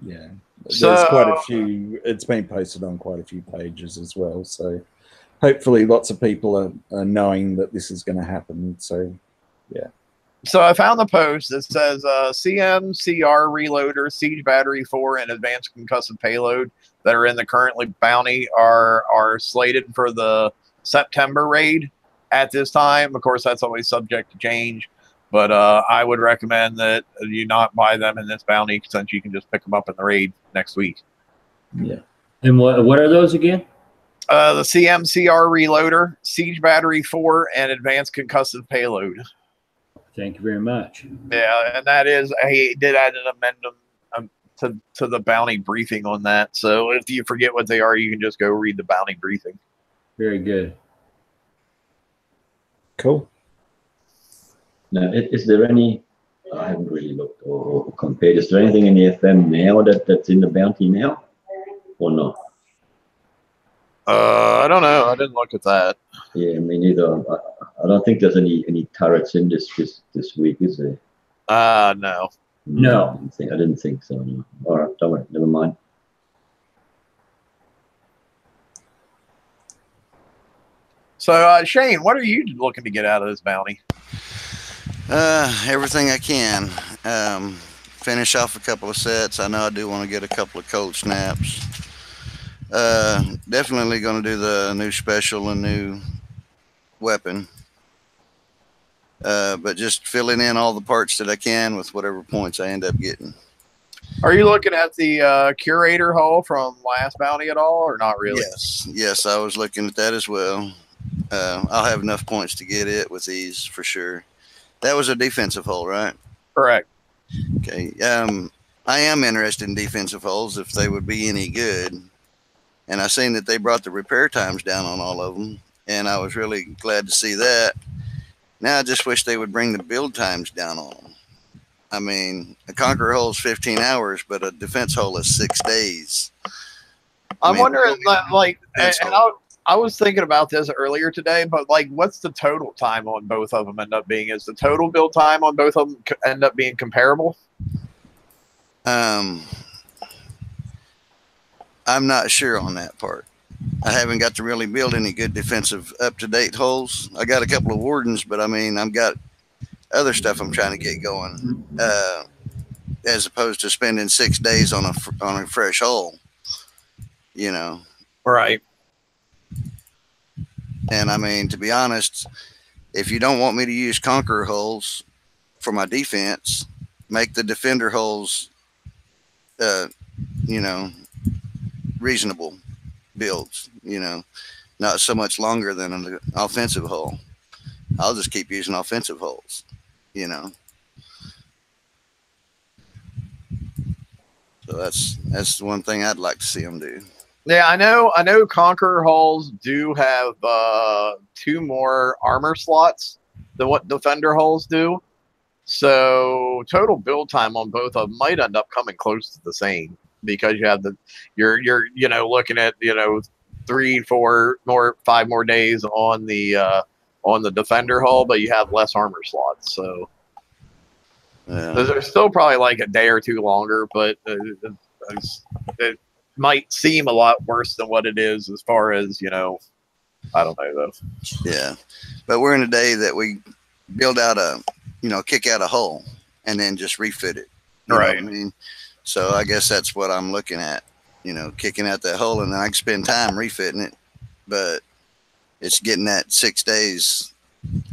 Yeah. There's quite a few, it's been posted on quite a few pages as well. So hopefully lots of people are knowing that this is going to happen. So, yeah. So I found the post that says CMCR reloader, siege battery 4, and advanced concussive payload that are in the currently bounty are slated for the September raid at this time. Of course, that's always subject to change. But I would recommend that you not buy them in this bounty since you can just pick them up in the raid next week. Yeah. And what are those again? The CMCR reloader, siege battery 4, and advanced concussive payload. Thank you very much. Yeah, and that is, I did add an amendment to the bounty briefing on that. So if you forget what they are, you can just go read the bounty briefing. Very good. Cool. Now, is there any, I haven't really looked or compared, is there anything in the FM now that's in the bounty now or not? I don't know. I didn't look at that. Yeah, me neither. I don't think there's any turrets in this week, is there? No. No. I didn't think so. No. All right, don't worry, never mind. So, Shane, what are you looking to get out of this bounty? Everything I can. Finish off a couple of sets. I know I do want to get a couple of cold snaps. Definitely going to do the new special and new weapon. But just filling in all the parts that I can with whatever points I end up getting. Are you looking at the curator hull from last bounty at all, or not really? Yes, I was looking at that as well. I'll have enough points to get it with these for sure. That was a defensive hull, right? Correct. Okay. I am interested in defensive hulls if they would be any good. And I seen that they brought the repair times down on all of them, and I was really glad to see that. Now I just wish they would bring the build times down on them. I mean, a Conqueror hull is 15 hours, but a defense hull is 6 days. I'm wondering, like, and I was thinking about this earlier today, but like, what's the total time on both of them end up being? Is the total build time on both of them end up being comparable? I'm not sure on that part. I haven't got to really build any good defensive up-to-date hulls. I got a couple of wardens, but I mean, I've got other stuff I'm trying to get going, as opposed to spending 6 days on a fresh hull, you know. Right. And I mean, to be honest, if you don't want me to use Conqueror hulls for my defense, make the defender hulls, you know, reasonable builds, you know, not so much longer than an offensive hull. I'll just keep using offensive hulls, you know. So that's one thing I'd like to see them do. Yeah, I know Conqueror hulls do have 2 more armor slots than what defender hulls do. So total build time on both of them might end up coming close to the same, because you have you're you know, looking at, you know, 3, 4 more, 5 more days on the defender hull, but you have less armor slots. So they're still probably like a day or 2 longer, but it might seem a lot worse than what it is as far as, you know, I don't know though. Yeah, but we're in a day that we build out kick out a hull and then just refit it. You know what I mean? So I guess that's what I'm looking at, you know, kicking out that hole, and then I can spend time refitting it, but it's getting that 6 days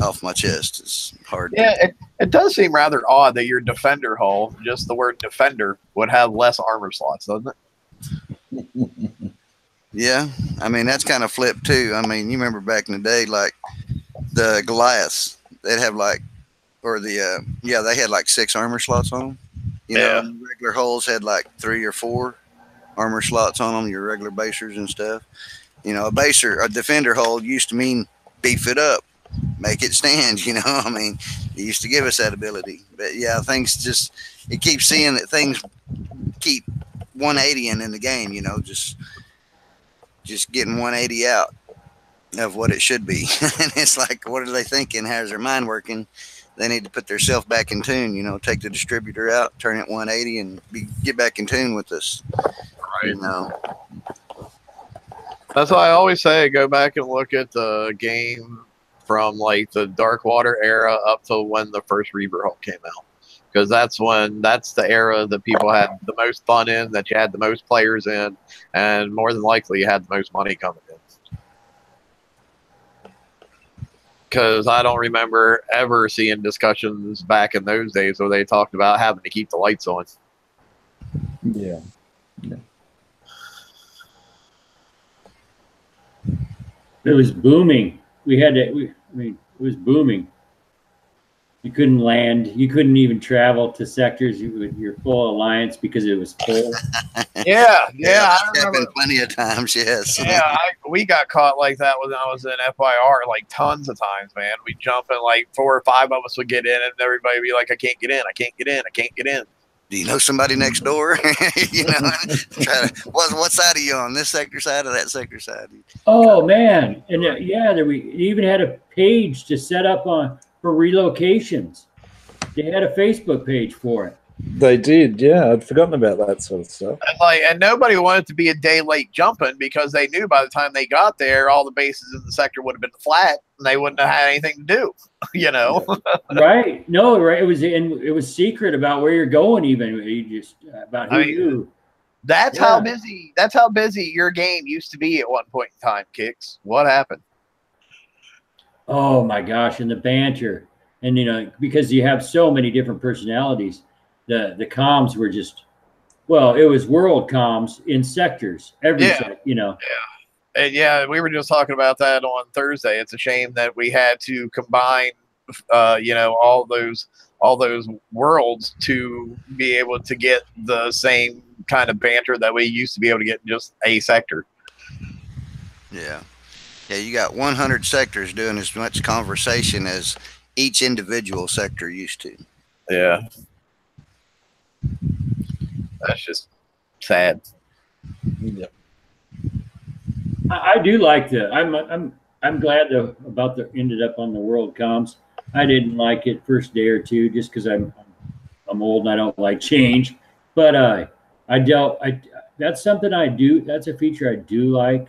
off my chest. It's hard. Yeah, it does seem rather odd that your defender hull, just the word defender, would have less armor slots, doesn't it? Yeah, I mean that's kind of flipped too. I mean, you remember back in the day, like the Goliaths, they'd have like, or the they had like 6 armor slots on them. You know, Yeah. and regular hulls had like 3 or 4 armor slots on them. Your regular basers and stuff. You know, a defender hull used to mean beef it up, make it stand. You know, I mean, it used to give us that ability. But yeah, it keeps seeing that things keep 180ing in the game. You know, just getting 180 out of what it should be. And it's like, what are they thinking? How's their mind working? They need to put themselves back in tune, you know, take the distributor out, turn it 180 and get back in tune with us. Right. You know. That's why I always say go back and look at the game from like the Darkwater era up to when the first Reaver Hulk came out. Because that's the era that people had the most fun in, that you had the most players in, and more than likely you had the most money coming in. Because I don't remember ever seeing discussions back in those days where they talked about having to keep the lights on. Yeah. It was booming. It was booming. You couldn't land. You couldn't even travel to sectors. You're full alliance because it was full. Yeah, I remember happened plenty of times. Yes. Yeah, we got caught like that when I was in FYR, like tons of times, man. We jump in, like 4 or 5 of us would get in, and everybody would be like, "I can't get in, I can't get in, I can't get in." Do you know somebody next door? You know, what side are you on? This sector side or that sector side? Oh man, and we even had a page to set up for relocations. They had a Facebook page for it. They did, yeah. I'd forgotten about that sort of stuff. And nobody wanted to be a day late jumping because they knew by the time they got there, all the bases in the sector would have been flat and they wouldn't have had anything to do. You know, right? No, right. It was secret about where you're going. Even you just about who you. That's how busy. That's how busy your game used to be at one point in time. Kicks. What happened? Oh my gosh! And the banter, and you know, because you have so many different personalities. The comms were just, well, it was world comms in sectors, you know. Yeah. And we were just talking about that on Thursday. It's a shame that we had to combine, you know, all those worlds to be able to get the same kind of banter that we used to be able to get in just a sector. Yeah. Yeah, you got 100 sectors doing as much conversation as each individual sector used to. Yeah. That's just sad. Yeah. I do like I'm glad ended up on the world comms. I didn't like it first day or two just because I'm old and I don't like change. But that's something I do. That's a feature I do like.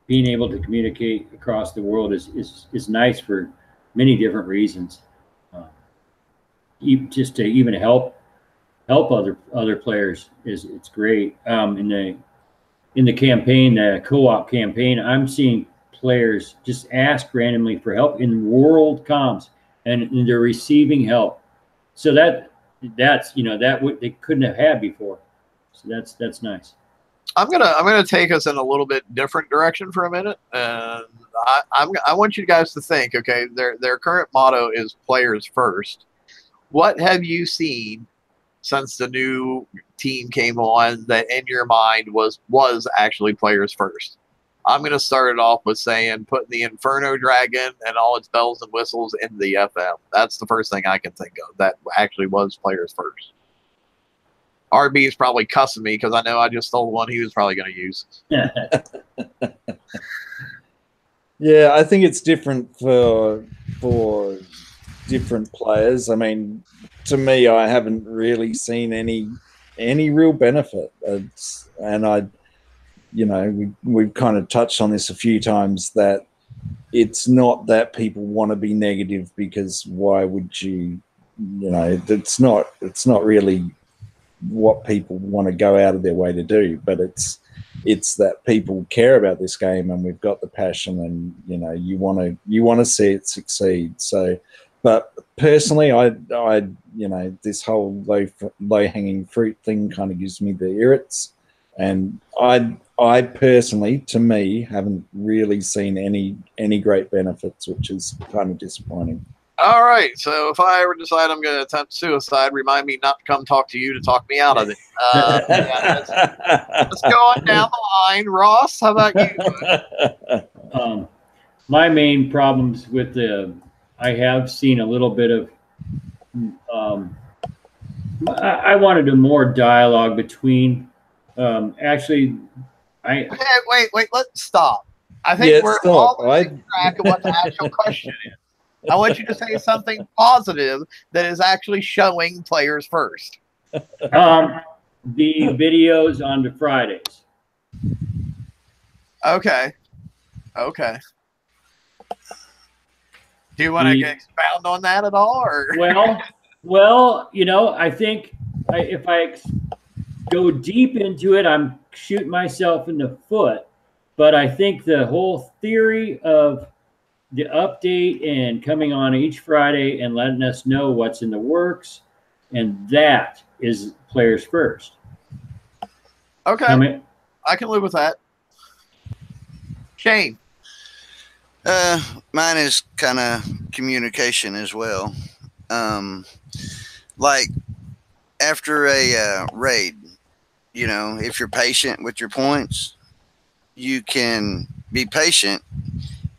Being able to communicate across the world is nice for many different reasons. Just to even help other players it's great. In the campaign, the co-op campaign, I'm seeing players just ask randomly for help in world comms, and they're receiving help. So that's you know they couldn't have had before. So that's nice. I'm gonna take us in a little bit different direction for a minute, and I want you guys to think. Okay, their current motto is players first. What have you seen since the new team came on that in your mind was actually players first? I'm going to start it off with saying putting the Inferno Dragon and all its bells and whistles in the FM. That's the first thing I can think of that actually was players first. RB is probably cussing me because I know I just stole the one he was probably going to use. Yeah, I think it's different for different players. I mean, to me, I haven't really seen any real benefit. We've kind of touched on this a few times that it's not that people want to be negative because why would you? You know, it's not really what people want to go out of their way to do, but it's that people care about this game, and we've got the passion, and you want to see it succeed. So, but personally, I this whole low hanging fruit thing kind of gives me the irrits, and I personally, to me, haven't really seen any great benefits, which is kind of disappointing. All right, so if I ever decide I'm going to attempt suicide, remind me not to come talk to you to talk me out of it. Let's go on down the line. Ross, how about you? My main problems with I have seen a little bit of, I wanted a more dialogue between, actually, Okay, wait, let's stop. I think we're all losing track of what the actual question is. I want you to say something positive that is actually showing players first. The videos on the Fridays. Okay. Do you want to expound on that at all, or? Well, I think if I go deep into it, I'm shooting myself in the foot. But I think the whole theory of the update and coming on each Friday and letting us know what's in the works, and that is players first. Okay. I can live with that. Shane. Mine is kind of communication as well. Like after a raid, if you're patient with your points, you can be patient,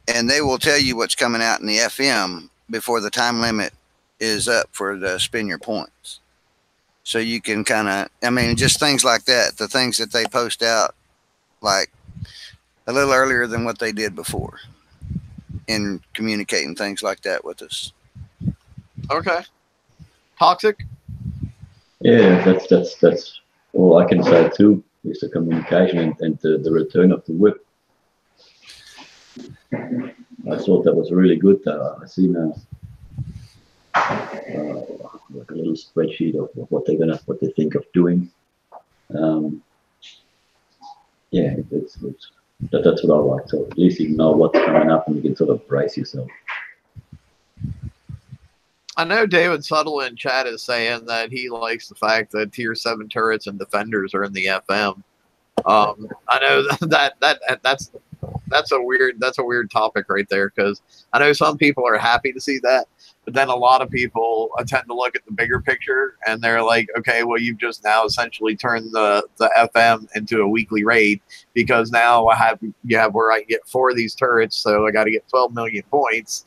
and they will tell you what's coming out in the FM before the time limit is up for the spin your points. So you can kind of, just things like that, the things that they post out like a little earlier than what they did before, in communicating things like that with us. Okay. Toxic? Yeah, that's all I can say too, is the communication and the return of the whip. I thought that was really good. I seen like a little spreadsheet of what they think of doing. Yeah, that's what I like. So at least you know what's coming up and you can sort of brace yourself. I know David Suttle in chat is saying that he likes the fact that tier 7 turrets and defenders are in the FM. I know that's a weird topic right there, because I know some people are happy to see that, but then a lot of people tend to look at the bigger picture and they're like, okay, well, you've just now essentially turned the FM into a weekly raid, because now you have where I can get 4 of these turrets, so I got to get 12 million points.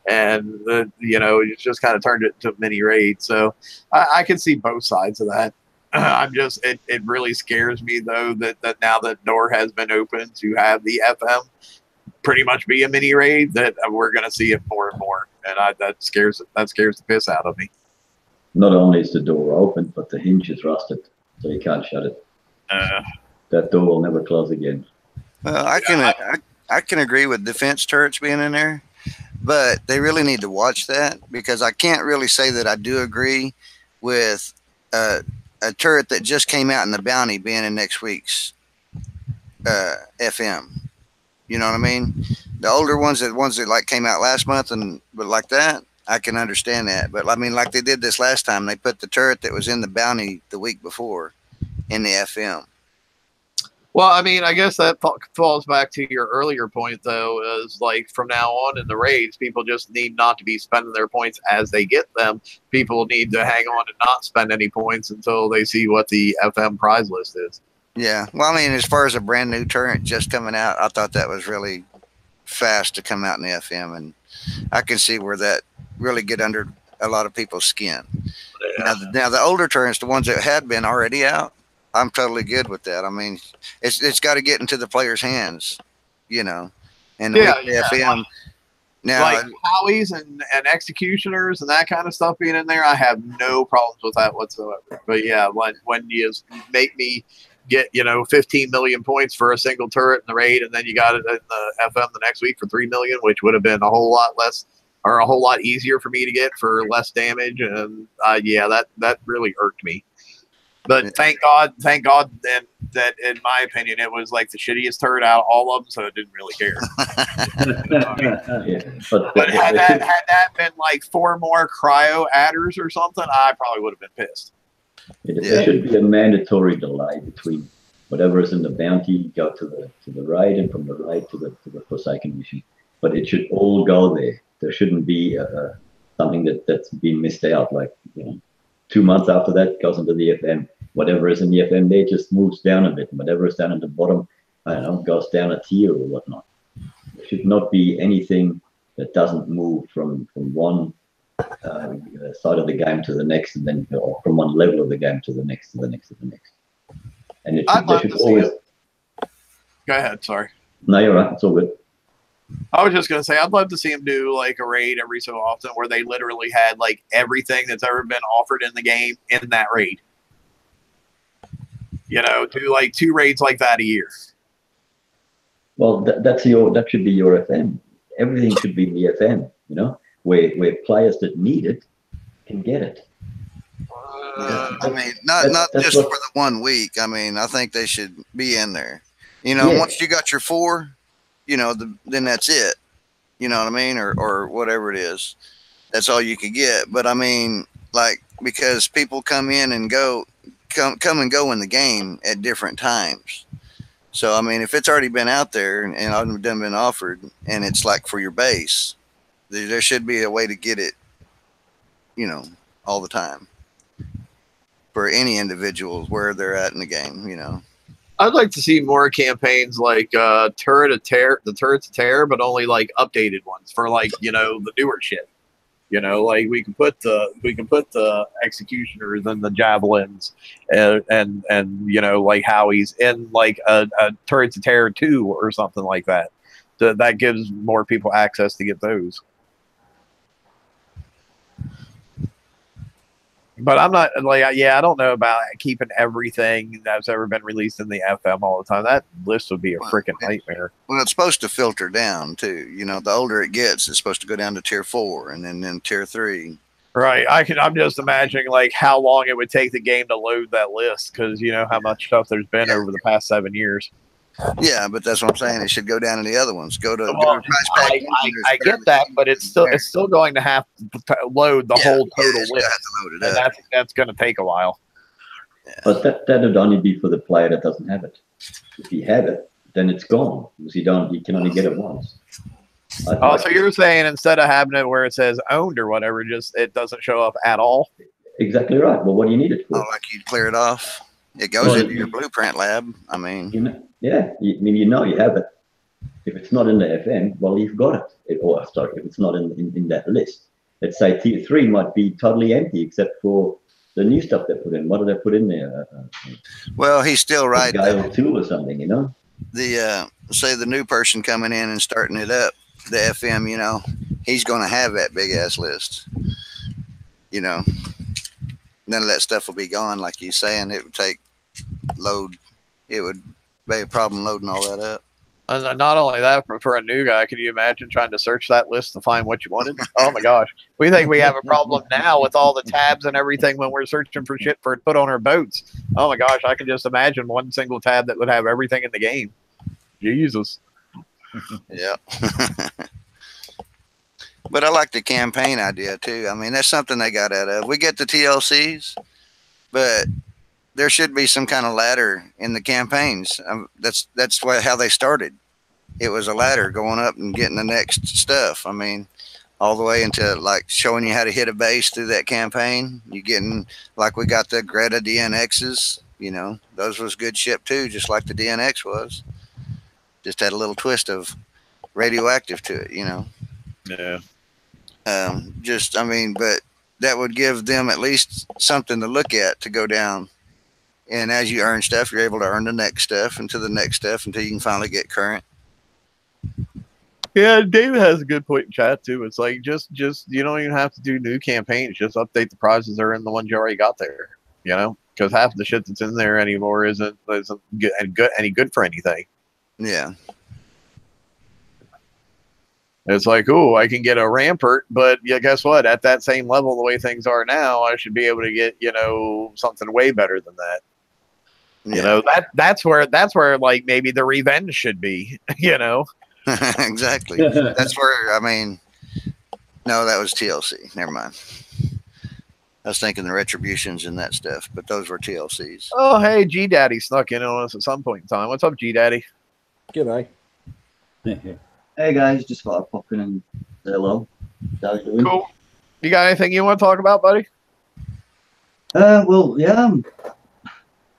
And it's just kind of turned it into a mini raid. So I can see both sides of that. It really scares me though that now that door has been opened to have the FM pretty much be a mini raid, that we're going to see it more and more, and that scares the piss out of me. Not only is the door open, but the hinge is rusted, so you can't shut it. That door will never close again. Well, I can agree with defense turrets being in there, but they really need to watch that, because I can't really say that I do agree with a turret that just came out in the bounty being in next week's FM. You know what I mean? The older ones, the ones that like came out last month but like that, I can understand that. But like they did this last time, they put the turret that was in the bounty the week before in the FM. Well, I guess that falls back to your earlier point, though, is like from now on in the raids, people just need not to be spending their points as they get them. People need to hang on and not spend any points until they see what the FM prize list is. Yeah. Well, as far as a brand new turret just coming out, I thought that was really fast to come out in the FM, and I can see where that really get under a lot of people's skin. Yeah. Now the older turrets, the ones that had been already out, I'm totally good with that. It's got to get into the player's hands, and the FM. Now, like Howies and executioners and that kind of stuff being in there, I have no problems with that whatsoever. But yeah, when you make me get 15 million points for a single turret in the raid, and then you got it in the FM the next week for 3 million, which would have been a whole lot less or a whole lot easier for me to get for less damage, and that really irked me. But thank God, then that in my opinion, it was like the shittiest turd out of all of them, so it didn't really care. Yeah, but But had that been like 4 more cryo adders or something, I probably would have been pissed. there should be a mandatory delay between whatever is in the bounty go to the right, and from the right to the Forsaken mission. But it should all go there. There shouldn't be something that's been missed out. Like 2 months after that goes into the FM. Whatever is in the FM there just moves down a bit. Whatever is down at the bottom, I don't know, goes down a tier or whatnot. There should not be anything that doesn't move from one side of the game to the next, and then or from one level of the game to the next, to the next, to the next. And it should always. Go ahead. Sorry. No, you're right. It's all good. I was just gonna say I'd love to see him do like a raid every so often where they literally had like everything that's ever been offered in the game in that raid. Do like 2 raids like that a year. Well, that should be your FM. Everything should be in the FM. Where players that need it can get it. I mean, not just for the 1 week. I mean, I think they should be in there. Once you got your 4, then that's it. You know what I mean? Or whatever it is. That's all you could get. But I mean, like, because people come in and go, come and go in the game at different times. So, I mean, if it's already been out there and already been offered, and it's like for your base, there should be a way to get it, all the time for any individuals where they're at in the game, I'd like to see more campaigns like the Turrets of Terror, but only like updated ones for like the newer shit. Like we can put the executioners and the javelins and like how he's in like a Turrets of Terror 2 or something like that. So that gives more people access to get those. But I'm not like, I don't know about keeping everything that's ever been released in the FM all the time. That list would be a freaking nightmare. Well, it's supposed to filter down too. The older it gets, it's supposed to go down to tier 4 and then tier 3. Right. I'm just imagining like how long it would take the game to load that list because how much stuff there's been over the past 7 years. Yeah, but that's what I'm saying. It should go down to the other ones. Go to price pack. I get that, but it's still going to have to load the whole total list. And that's going to take a while. Yeah. But that would only be for the player that doesn't have it. If you have it, then it's gone because you can only get it once. So you're saying instead of having it where it says owned or whatever, just it doesn't show up at all? Exactly right. Well, what do you need it for? Oh, like you'd clear it off. It goes into your blueprint lab. I mean, you have it. If it's not in the FM, well, you've got it. If it's not in that list, let's say tier 3 might be totally empty except for the new stuff they put in. What do they put in there? Well, he's still right. Gale 2 or something, The say the new person coming in and starting it up, the FM, he's going to have that big ass list. None of that stuff will be gone, like you're saying. It would take load. It would be a problem loading all that up. And not only that, for a new guy, can you imagine trying to search that list to find what you wanted? Oh my gosh. We think we have a problem now with all the tabs and everything when we're searching for shit for put on our boats. Oh my gosh, I can just imagine one single tab that would have everything in the game. Jesus. Yeah. But I like the campaign idea too. I mean, that's something they got out of. We get the TLCs, but there should be some kind of ladder in the campaigns. That's how they started. It was a ladder going up and getting the next stuff. I mean, all the way into like showing you how to hit a base through that campaign. You getting like we got the Greta DNXs. Those was good ship too, just like the DNX was. Just had a little twist of radioactive to it. Yeah. But that would give them at least something to look at to go down. And as you earn stuff, you're able to earn the next stuff and to the next stuff until you can finally get current. Yeah, David has a good point in chat too. It's like just you don't even have to do new campaigns. Just update the prizes that are in the ones you already got there. Because half of the shit that's in there anymore isn't any good for anything. Yeah. It's like, oh, I can get a rampart, but yeah, guess what? At that same level, the way things are now, I should be able to get, you know, something way better than that. Yeah. You know, that's where like maybe the revenge should be, you know. Exactly. That's where, I mean, no, that was TLC. Never mind. I was thinking the retributions and that stuff, but those were TLCs. Oh, hey, G Daddy snuck in on us at some point in time. What's up, G Daddy? G'day. Hey guys, just thought I'd pop in and say hello. How you doing? Cool. You got anything you want to talk about, buddy? Well, yeah,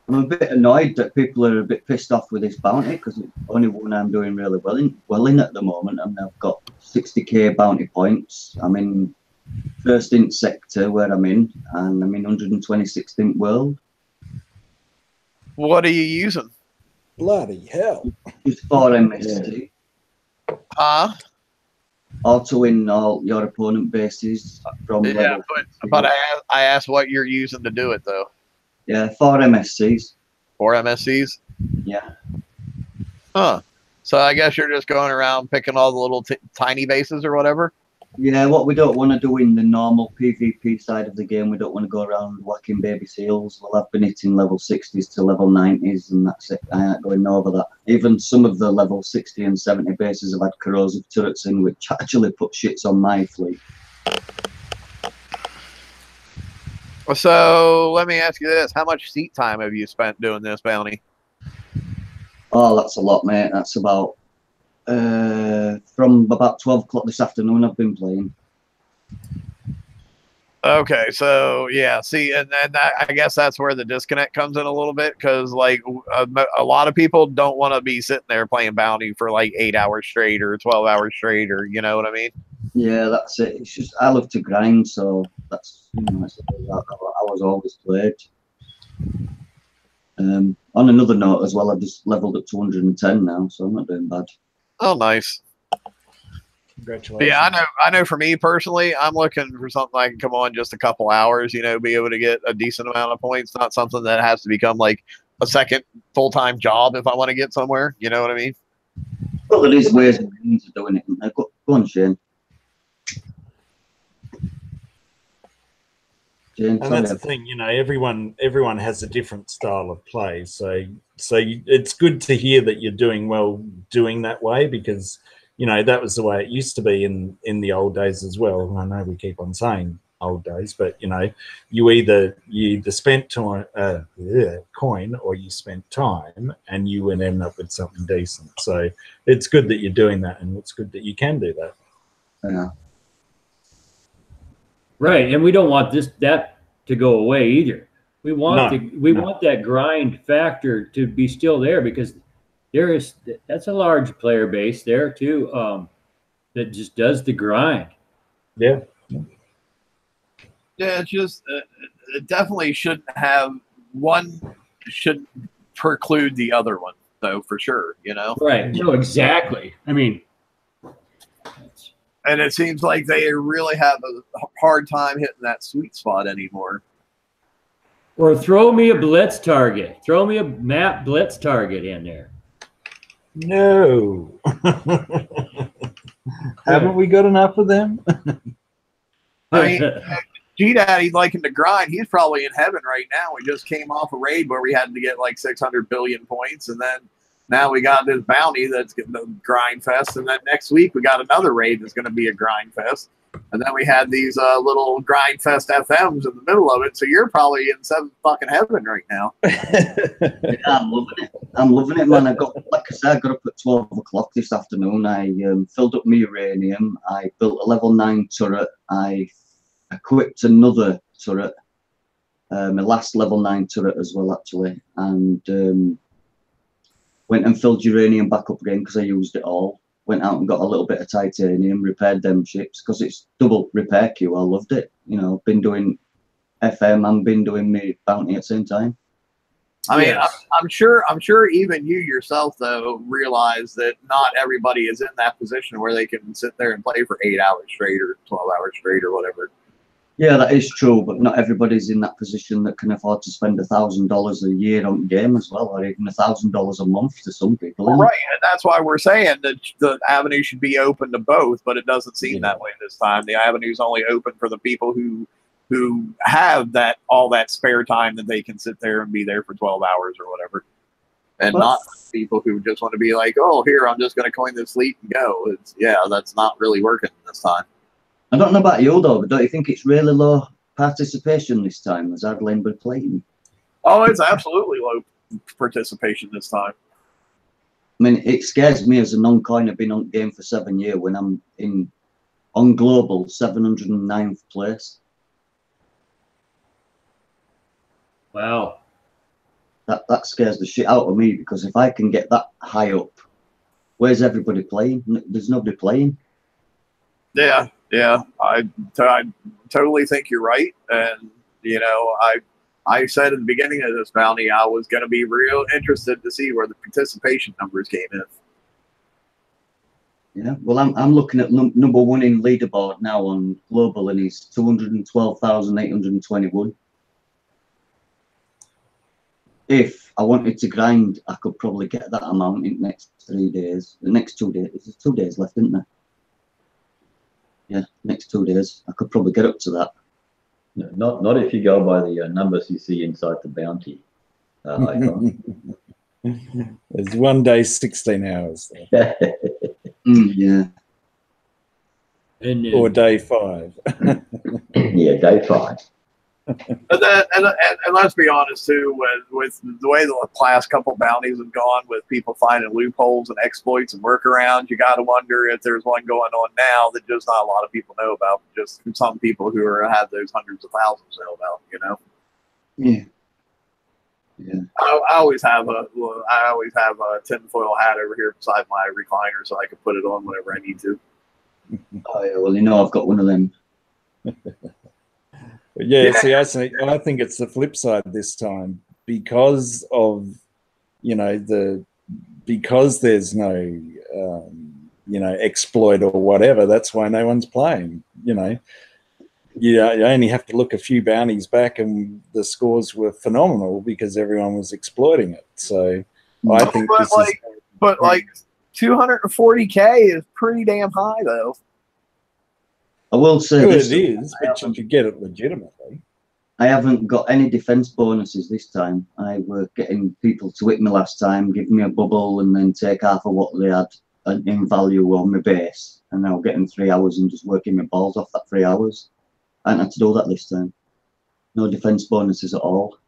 I'm a bit annoyed that people are a bit pissed off with this bounty because it's only one I'm doing really well in at the moment. I mean, I've got 60k bounty points. I'm in first int sector where I'm in, and I'm in 126th int world. What are you using? Bloody hell. Just 4 MST. Auto win all your opponent bases from Yeah, level. but I asked what you're using to do it though. Yeah, 4 MSCs. 4 MSCs. Yeah. Huh. So I guess you're just going around picking all the little tiny bases or whatever. Yeah, what we don't want to do in the normal PvP side of the game, we don't want to go around whacking baby seals. Well, I've been hitting level 60s to level 90s, and that's it. I ain't going over that. Even some of the level 60 and 70 bases have had corrosive turrets in, which actually put shits on my fleet. So let me ask you this: how much seat time have you spent doing this bounty? Oh, that's a lot, mate. That's about from about 12 o'clock this afternoon I've been playing. Okay, so yeah, see, and I guess that's where the disconnect comes in a little bit, because like a lot of people don't want to be sitting there playing bounty for like 8 hours straight or 12 hours straight, or you know what I mean? Yeah, that's it. It's just I love to grind, so that's, you know, that's I was always played. On another note as well, I've just leveled up to 110 now, so I'm not doing bad. Oh, nice. Congratulations. Yeah, I know. For me personally, I'm looking for something I can come on just a couple hours. You know, be able to get a decent amount of points. Not something that has to become like a second full-time job if I want to get somewhere. You know what I mean? Well, there is ways and means of doing it. Go on, Shane. And that's the thing, you know, everyone has a different style of play. So it's good to hear that you're doing well doing that way, because, you know, that was the way it used to be in the old days as well. I know we keep on saying old days, but, you know, you either spent time, coin, or you spent time, and you would end up with something decent. So it's good that you're doing that, and it's good that you can do that. Yeah. Right, and we don't want that to go away either. We want want that grind factor to be still there, because that's a large player base there too, that just does the grind. Yeah. Yeah, it's just it definitely shouldn't have one should preclude the other one, though, for sure. You know, right? No, exactly. I mean. And it seems like they really have a hard time hitting that sweet spot anymore. Or throw me a blitz target. Throw me a map blitz target in there. No. Haven't we got enough of them? I mean, G-Daddy liking to grind. He's probably in heaven right now. We just came off a raid where we had to get like 600 billion points, and then now we got this bounty that's getting the grind fest, and then next week we got another raid that's going to be a grind fest, and then we had these little grind fest FMs in the middle of it. So you're probably in seventh fucking heaven right now. Yeah, I'm loving it. I'm loving it, man. Like I said, I got up at 12 o'clock this afternoon. I filled up my uranium. I built a level 9 turret. I equipped another turret, my last level 9 turret as well, actually, and went and filled uranium back up again because I used it all. Went out and got a little bit of titanium, repaired them ships because it's double repair queue. I loved it. You know, been doing FM and been doing me bounty at the same time. I mean, yes. I'm sure even you yourself, though, realize that not everybody is in that position where they can sit there and play for 8 hours straight or 12 hours straight or whatever. Yeah, that is true, but not everybody's in that position that can afford to spend $1,000 a year on game as well, or even $1,000 a month to some people. Well, right, and that's why we're saying that the avenue should be open to both, but it doesn't seem that way this time. The avenue's only open for the people who have all that spare time that they can sit there and be there for 12 hours or whatever, and not people who just want to be like, oh, here, I'm just going to coin this fleet and go. That's not really working this time. I don't know about you though, but don't you think it's really low participation this time? Has hardly anybody playing? Oh, it's absolutely low participation this time. I mean, it scares me as a non-coiner, been on game for 7 years, when I'm on global 709th place. Wow. That scares the shit out of me, because if I can get that high up, where's everybody playing? There's nobody playing. Yeah, I totally think you're right, and I said at the beginning of this bounty I was going to be real interested to see where the participation numbers came in. Yeah, well, I'm looking at number one in leaderboard now on global, and he's 212,821. If I wanted to grind, I could probably get that amount in the next 3 days. The next 2 days, there's 2 days left, isn't there? Yeah, next 2 days, I could probably get up to that. No, not if you go by the numbers you see inside the bounty. There's 1 day, 16 hours. Yeah. Or day 5. Yeah, day 5. And let's be honest too, with the way the last couple bounties have gone, with people finding loopholes and exploits and workarounds, you got to wonder if there's one going on now that just not a lot of people know about. Just some people who have those hundreds of thousands know about. Yeah. I always have a tinfoil hat over here beside my recliner, so I can put it on whenever I need to. Oh yeah, well, I've got one of them. Yeah, see, I think it's the flip side this time, because of because there's no exploit or whatever. That's why no one's playing. You only have to look a few bounties back, and the scores were phenomenal because everyone was exploiting it. So I think but 240K is pretty damn high, though. I will say it is, but you could get it legitimately. I haven't got any defense bonuses this time. I were getting people to hit me last time, give me a bubble, and then take half of what they had in value on my base. And now getting 3 hours and just working my balls off that 3 hours. I hadn't had to do that this time. No defense bonuses at all.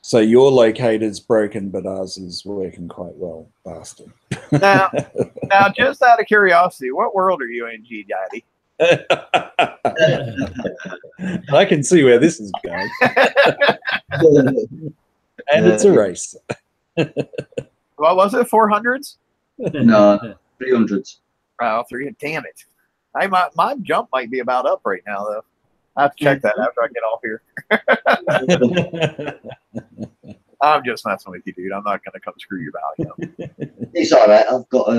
So your locator's broken, but ours is working quite well, bastard. Now, just out of curiosity, what world are you in, G Daddy? I can see where this is going. And it's a race. What was it, 400s? No, 300s. Oh, 3. Damn it. My jump might be about up right now, though. I have to check that after I get off here. I'm just messing with you, dude. I'm not going to come screw your value. It's all right. I've got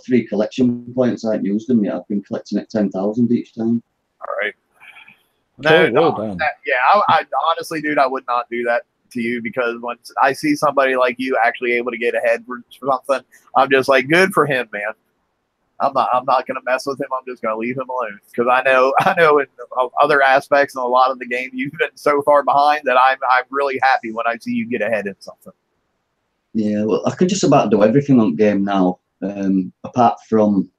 3 collection points. I haven't used them yet. I've been collecting at 10,000 each time. All right. Well done. I honestly, dude, I would not do that to you, because once I see somebody like you actually able to get ahead for something, I'm just like, good for him, man. I'm not going to mess with him. I'm just going to leave him alone, because I know in other aspects in a lot of the game you've been so far behind that I'm really happy when I see you get ahead in something. Yeah, well, I can just about do everything on game now, apart from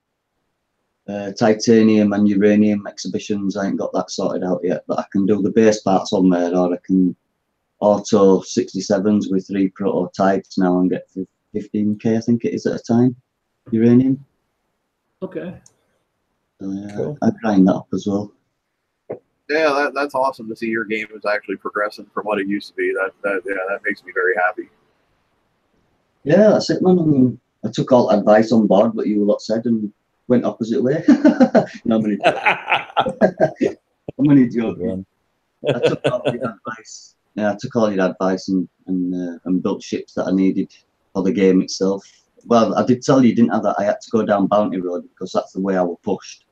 titanium and uranium exhibitions. I ain't got that sorted out yet, but I can do the base parts on there, or I can auto 67s with 3 prototypes now and get 15k, I think it is, at a time, uranium. Okay. Cool. I grind that up as well. Yeah, that's awesome to see your game is actually progressing from what it used to be. That makes me very happy. Yeah, that's it, man. I mean, I took all advice on board what you lot said and went opposite way. No, I'm only joking. I took all your advice. Yeah, I took all your advice and built ships that I needed for the game itself. Well, I did tell you, didn't I, that I had to go down Bounty Road because that's the way I was pushed.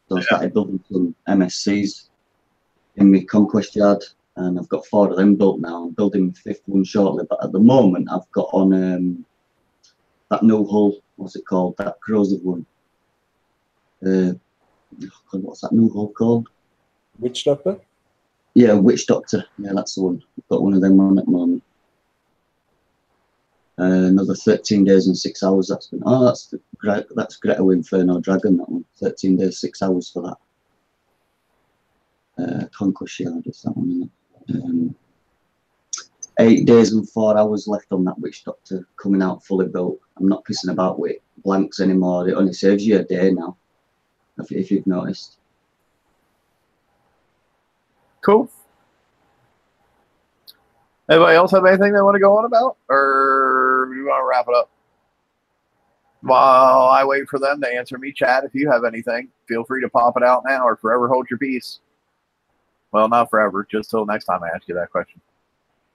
So I started building some MSCs in my conquest yard, and I've got 4 of them built now. I'm building my 5th one shortly, but at the moment I've got on that new hull. What's it called? That corrosive one. What's that new hull called? Witch Doctor? Yeah, Witch Doctor. Yeah, that's the one. I've got one of them on at the moment. Another 13 days and 6 hours. That's been. Oh, that's Greta Inferno Dragon. That one. 13 days, 6 hours for that. Conquest Yard is that one, isn't it? 8 days and 4 hours left on that Witch Doctor coming out fully built. I'm not pissing about with blanks anymore. It only saves you a day now, if you've noticed. Cool. Anybody else have anything they want to go on about? Or do you want to wrap it up? While I wait for them to answer me, chat, if you have anything, feel free to pop it out now or forever hold your peace. Well, not forever, just till next time I ask you that question.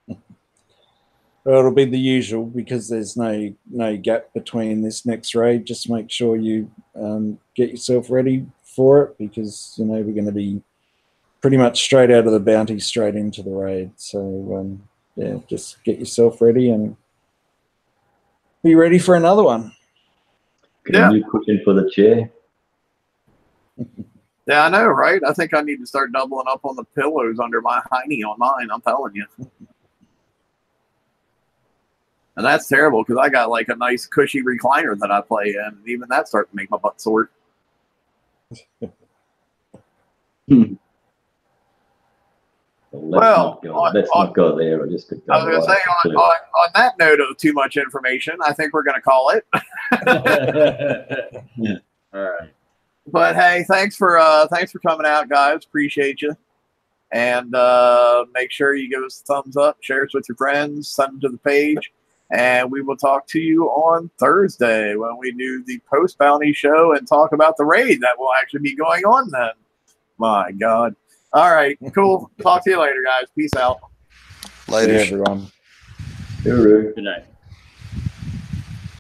Well, it'll be the usual because there's no gap between this next raid. Just make sure you get yourself ready for it because, you know, we're going to be pretty much straight out of the bounty, straight into the raid. So, yeah, just get yourself ready and be ready for another one. Get a new cushion for the chair. Yeah, I know, right? I think I need to start doubling up on the pillows under my hiney on mine, I'm telling you. And that's terrible because I got like a nice cushy recliner that I play in, and even that's starting to make my butt sore. Let's not go there. I just could go I was going to say, on that note of too much information, I think we're going to call it. Yeah. All right. But hey, thanks for coming out, guys. Appreciate you. And make sure you give us a thumbs up, share us with your friends, send them to the page, and we will talk to you on Thursday when we do the post bounty show and talk about the raid that will actually be going on then. My God. All right, cool. Talk to you later, guys. Peace out. Later, everyone. Guru. Good night.